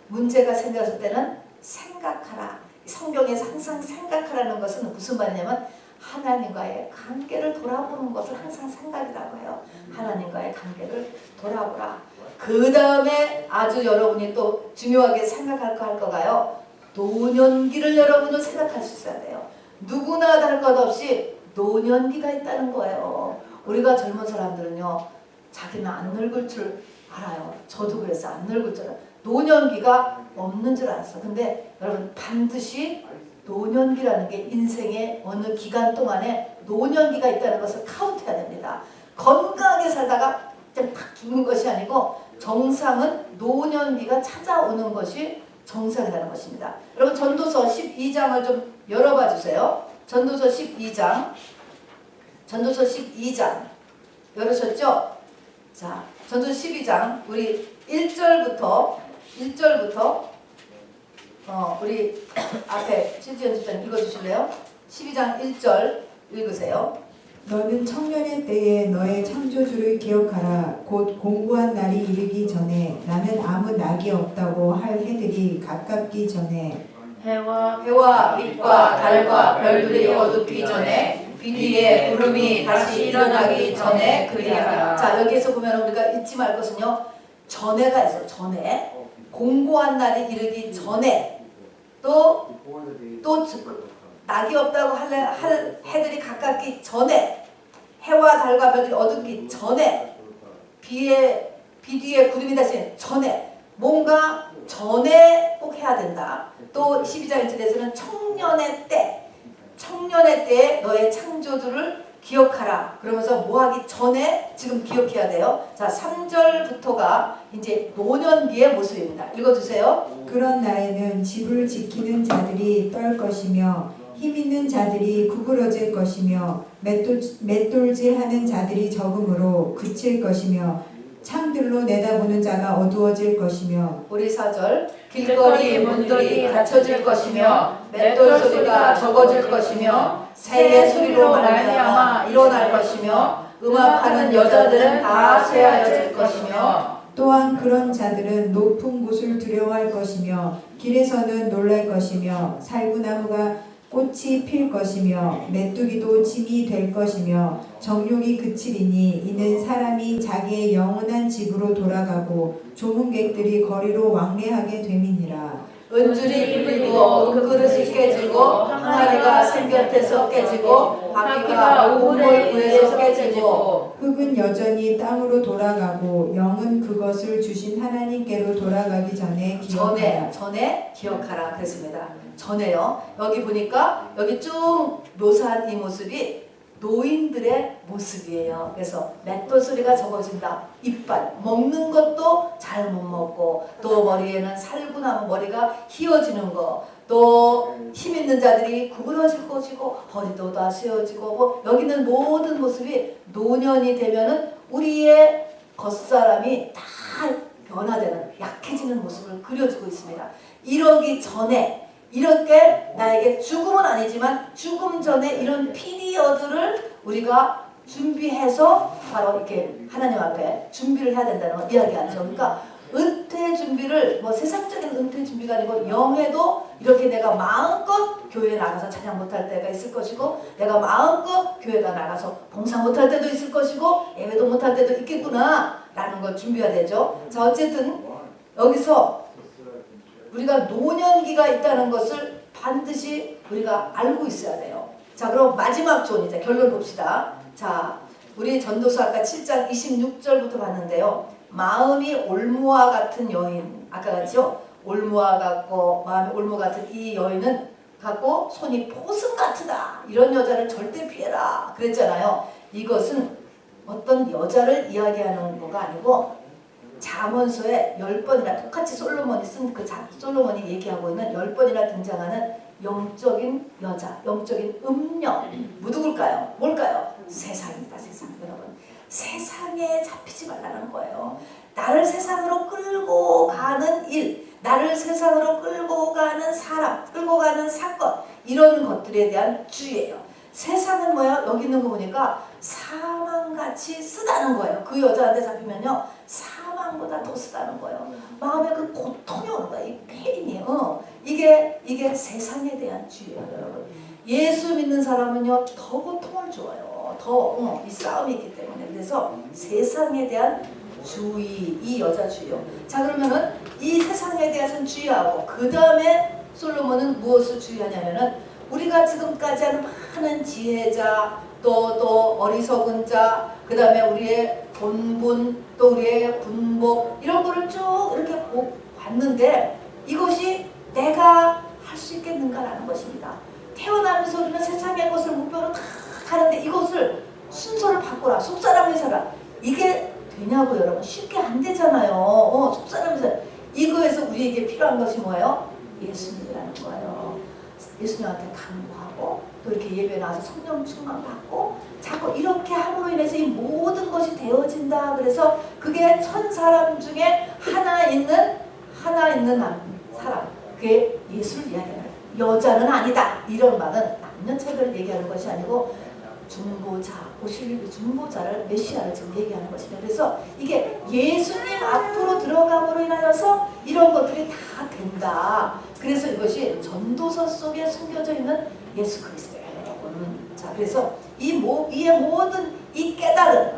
문제가 생겼을 때는 생각하라. 성경에서 항상 생각하라는 것은 무슨 말이냐면 하나님과의 관계를 돌아보는 것을 항상 생각이라고 해요. 하나님과의 관계를 돌아보라. 그 다음에 아주 여러분이 또 중요하게 생각할 거가요. 노년기를 여러분은 생각할 수 있어야 돼요. 누구나 다를 것 없이 노년기가 있다는 거예요. 우리가 젊은 사람들은요. 자기는 안 늙을 줄 알아요. 저도 그랬어요. 안 늙을 줄 알아요. 노년기가 없는 줄 알았어. 근데 여러분 반드시 노년기라는 게 인생의 어느 기간 동안에 노년기가 있다는 것을 카운트해야 됩니다. 건강하게 살다가 그냥 팍 죽는 것이 아니고 정상은 노년기가 찾아오는 것이 정상이라는 것입니다. 여러분 전도서 12장을 좀 열어봐 주세요. 전도서 12장 열으셨죠? 자, 전도서 12장 우리 1절부터 우리 앞에 최지연 집사님 읽어주실래요? 12장 1절 읽으세요. 너는 청년의 때에 너의 창조주를 기억하라. 곧 공고한 날이 이르기 전에 나는 아무 낙이 없다고 할 해들이 가깝기 전에 해와 빛과 달과 별들이 어둡기 전에 비 뒤에 구름이 다시 일어나기 전에 그리하라. 자, 여기에서 보면 우리가 잊지 말 것은요. 전에가 있어요. 전에 공고한 날이 이르기 전에 또 낙이 없다고 할 해들이 가깝기 전에 해와 달과 별들이 어둡기 전에 비 뒤에 구름이 다시 전에 뭔가 전에 꼭 해야 된다. 또 12장 1절에서는 청년의 때에 너의 창조주를 기억하라. 그러면서 뭐하기 전에 지금 기억해야 돼요. 자, 3절부터가 이제 노년기의 모습입니다. 읽어주세요. 그런 날에는 집을 지키는 자들이 떨 것이며 힘있는 자들이 구부러질 것이며 맷돌질하는 자들이 적음으로 그칠 것이며 창들로 내다보는 자가 어두워질 것이며 우리 4절 길거리 문들이 닫혀질 것이며 맷돌 소리가 적어질 것이며 새의 소리로 말미암아 일어날 것이며 음악하는 여자들은 다 쇠하여질 것이며 또한 그런 자들은 높은 곳을 두려워할 것이며 길에서는 놀랄 것이며 살구나무가 꽃이 필 것이며 메뚜기도 짐이 될 것이며 정욕이 그치리니 이는 사람이 자기의 영원한 집으로 돌아가고 조문객들이 거리로 왕래하게 됨이니라. 은줄이 풀리고 은그릇이 깨지고 항아리가 생곁에서 깨지고 바퀴가 우물 구에서 깨지고 흙은 여전히 땅으로 돌아가고 영은 그것을 주신 하나님께로 돌아가기 전에 기억하라. 전에 기억하라 그랬습니다. 전에요. 여기 보니까 여기 쭉 묘사한 이 모습이 노인들의 모습이에요. 그래서 맷돌 소리가 적어진다. 이빨 먹는 것도 잘 못 먹고 또 머리에는 살고 나면 머리가 휘어지는 거, 또 힘 있는 자들이 구부러질 것이고 허리도 다 세워지고 뭐 여기 있는 모든 모습이 노년이 되면은 우리의 겉사람이 다 변화되는 약해지는 모습을 그려주고 있습니다. 이러기 전에 이렇게 나에게 죽음은 아니지만 죽음 전에 이런 피리어드를 우리가 준비해서 바로 이렇게 하나님 앞에 준비를 해야 된다는 걸 이야기하죠. 그러니까 은퇴 준비를 뭐 세상적인 은퇴 준비가 아니고 영에도 이렇게 내가 마음껏 교회에 나가서 찬양 못할 때가 있을 것이고 내가 마음껏 교회가 나가서 봉사 못할 때도 있을 것이고 예배도 못할 때도 있겠구나 라는 걸 준비해야 되죠. 자, 어쨌든 여기서 우리가 노년기가 있다는 것을 반드시 우리가 알고 있어야 돼요. 자, 그럼 마지막 조언 이제 결론 봅시다. 자, 우리 전도서 아까 7장 26절부터 봤는데요. 마음이 올무와 같은 여인, 아까 같죠? 올무와 같고 마음이 올무 같은 이 여인은 갖고 손이 포승 같으다. 이런 여자를 절대 피해라 그랬잖아요. 이것은 어떤 여자를 이야기하는 거가 아니고 잠언서에 10번이나 똑같이 솔로몬이 쓴 그 솔로몬이 얘기하고 있는 10번이나 등장하는 영적인 여자, 영적인 음녀. 누굴까요? 뭘까요? 세상입니다. 세상. 여러분, 세상에 잡히지 말라는 거예요. 나를 세상으로 끌고 가는 일, 나를 세상으로 끌고 가는 사람, 끌고 가는 사건, 이런 것들에 대한 주의예요. 세상은 뭐야? 여기 있는 거 보니까 사망같이 쓰다는 거예요. 그 여자한테 잡히면요, 사망보다 더 쓰다는 거예요. 마음에 그 고통이 오는 거야. 이 페인이. 이게 세상에 대한 주의예요, 여러분. 예수 믿는 사람은요, 더 고통을 줘요. 더 이 싸움이 있기 때문에. 그래서 세상에 대한 주의, 이 여자 주의요. 자, 그러면은 이 세상에 대해서는 주의하고 그 다음에 솔로몬은 무엇을 주의하냐면은 우리가 지금까지 하는 많은 지혜자, 또 어리석은 자, 그 다음에 우리의 본분, 또 우리의 분복, 이런 거를 쭉 이렇게 봤는데 이것이 내가 할 수 있겠는가라는 것입니다. 태어나면서 우리는 세상의 것을 목표로 다 하는데 이것을 순서를 바꾸라. 속사람이 살아. 이게 되냐고 여러분. 쉽게 안 되잖아요. 속사람이 살아. 이거에서 우리에게 필요한 것이 뭐예요? 예수님이라는 거예요. 예수님한테 강구하고 또 이렇게 예배에 나와서 성령 충만 받고 자꾸 이렇게 함으로 인해서 이 모든 것이 되어진다. 그래서 그게 1000사람 중에 하나 있는 사람, 그게 예수를 이야기하는 거예요. 여자는 아니다. 이런 말은 남녀차별을 얘기하는 것이 아니고 중보자, 오실 중보자를 메시아를 지금 얘기하는 것입니다. 그래서 이게 예수님 앞으로 들어감으로 인하여서 이런 것들이 다 된다. 그래서 이것이 전도서 속에 숨겨져 있는 예수 그리스도예요, 여러분. 자, 그래서 이의 모든 이 깨달은,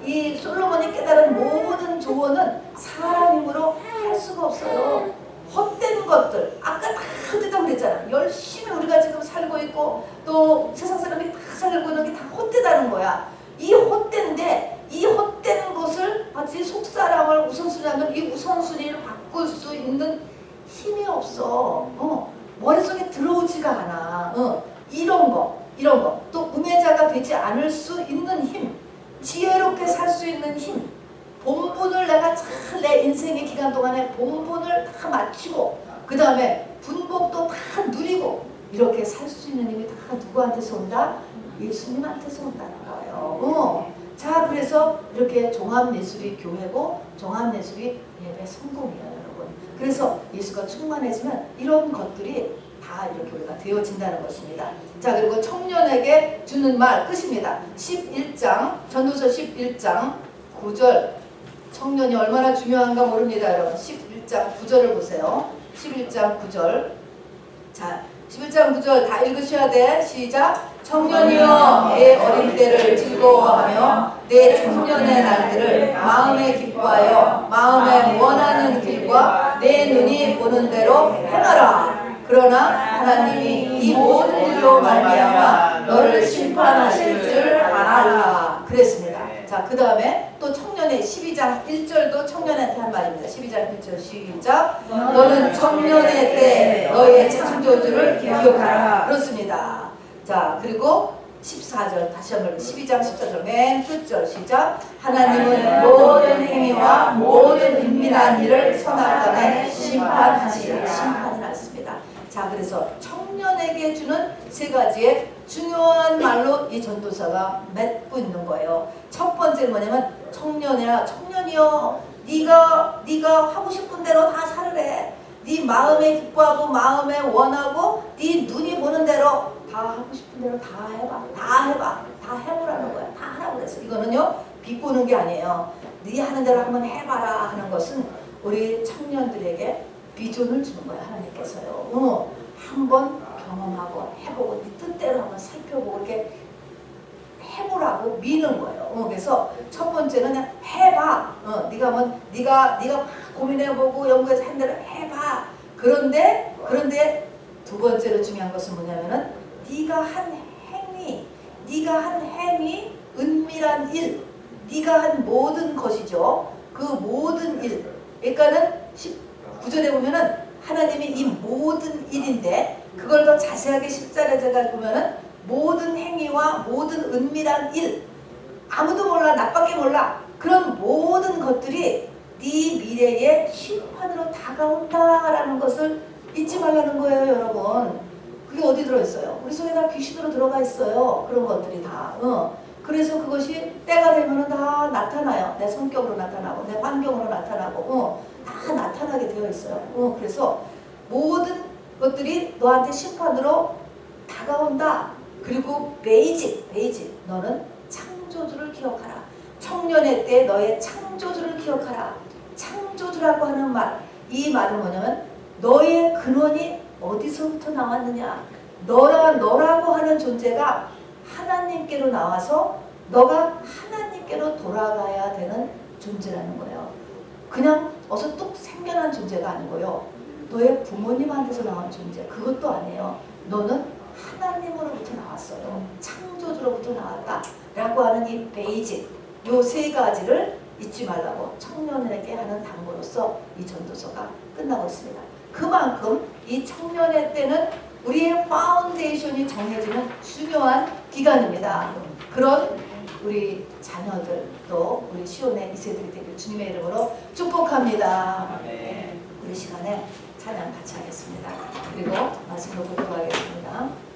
이 솔로몬이 깨달은 모든 조언은 사람 힘으로 할 수가 없어요. 헛된 것들, 아까 다 헛되다고 그랬잖아. 열심히 우리가 지금 살고 있고 또 세상 사람들이 다 살고 있는 게 다 헛되다는 거야. 이 헛된데 이 헛된 것을 마치 속사람을 우선순위하면 이 우선순위를 바꿀 수 있는 힘이 없어. 머릿속에 들어오지가 않아. 이런 거 또 은혜자가 되지 않을 수 있는 힘, 지혜롭게 살 수 있는 힘, 본분을 내가 잘 내 인생의 기간 동안에 본분을 다 마치고 그 다음에 분복도 다 누리고 이렇게 살 수 있는 힘이 다 누구한테서 온다? 예수님한테서 온다는 거예요. 자, 그래서 이렇게 종합예술이 교회고 종합예술이 예배 성공이에요, 여러분. 그래서 예수가 충만해지면 이런 것들이 다 이렇게 우리가 되어진다는 것입니다. 자, 그리고 청년에게 주는 말 끝입니다. 11장, 전도서 11장 9절. 청년이 얼마나 중요한가 모릅니다, 여러분. 11장 9절을 보세요. 11장 9절. 자, 11장 9절 다 읽으셔야 돼. 시작. 청년이여 내 어린 때를 즐거워하며 내 청년의 날들을 마음에 기뻐하여 마음에 원하는 길과 내 눈이 보는 대로 행하라. 그 다음에 또 청년의 12장 1절도 청년한테 한 말입니다. 12장 1절 시작. 너는 청년의 때 너의 창조주를 기억하라. 그렇습니다. 자, 그리고 14절 다시 한번 12장 14절 맨 끝절 시작. 하나님은 모든 행위와 모든 은밀한 일을 선악간에 심판하시리라. 심판을 하십니다. 자, 그래서 청년에게 주는 세 가지의 중요한 말로 이 전도사가 맺고 있는 거예요. 첫 번째는 뭐냐면 청년이여 네가 하고 싶은 대로 다 살으래. 네 마음에 기뻐하고 마음에 원하고 네 눈이 보는 대로 다 하고 싶은 대로 다 해봐. 다 해보라는 거야. 다 하라고 그랬어. 이거는요 비꼬는 게 아니에요. 네 하는 대로 한번 해봐라 하는 것은 우리 청년들에게 비전을 주는 거야. 하나님께서요. 한번 경험하고 해보고 네 뜻대로 한번 살펴보고 이렇게 해보라고 미는 거예요. 그래서 첫 번째는 그냥 해봐. 네가 막 고민해보고 연구해서 한 대로 해봐. 그런데 두 번째로 중요한 것은 뭐냐면은 네가 한 행위, 은밀한 일, 네가 한 모든 것이죠. 그 모든 일. 그러니까는 19절에 보면은 하나님이 이 모든 일인데 그걸 더 자세하게 10절에 보면은 모든 행위와 모든 은밀한 일, 아무도 몰라, 나밖에 몰라. 그런 모든 것들이 네 미래의 심판으로 다가온다라는 것을 잊지 말라는 거예요, 여러분. 그게 어디 들어있어요? 우리 속에 다 귀신으로 들어가 있어요. 그런 것들이 다. 그래서 그것이 때가 되면 다 나타나요. 내 성격으로 나타나고 내 환경으로 나타나고 다 나타나게 되어 있어요. 그래서 모든 것들이 너한테 심판으로 다가온다. 그리고 베이직 너는 창조주를 기억하라. 청년의 때 너의 창조주를 기억하라. 창조주라고 하는 말, 이 말은 뭐냐면 너의 근원이 어디서부터 나왔느냐. 너라고 하는 존재가 하나님께로 나와서 너가 하나님께로 돌아가야 되는 존재라는 거예요. 그냥 어서 뚝 생겨난 존재가 아니고요. 너의 부모님한테서 나온 존재, 그것도 아니에요. 너는 하나님으로부터 나왔어요. 창조주로부터 나왔다 라고 하는 이 베이직, 요 세 가지를 잊지 말라고 청년에게 하는 당부로서 이 전도서가 끝나고 있습니다. 그만큼 이 청년의 때는 우리의 파운데이션이 정해지는 중요한 기간입니다. 그런 우리 자녀들 또 우리 시온의 2세들이 되길 주님의 이름으로 축복합니다. 우리 시간에 찬양 같이 하겠습니다. 그리고 말씀으로 기도하겠습니다.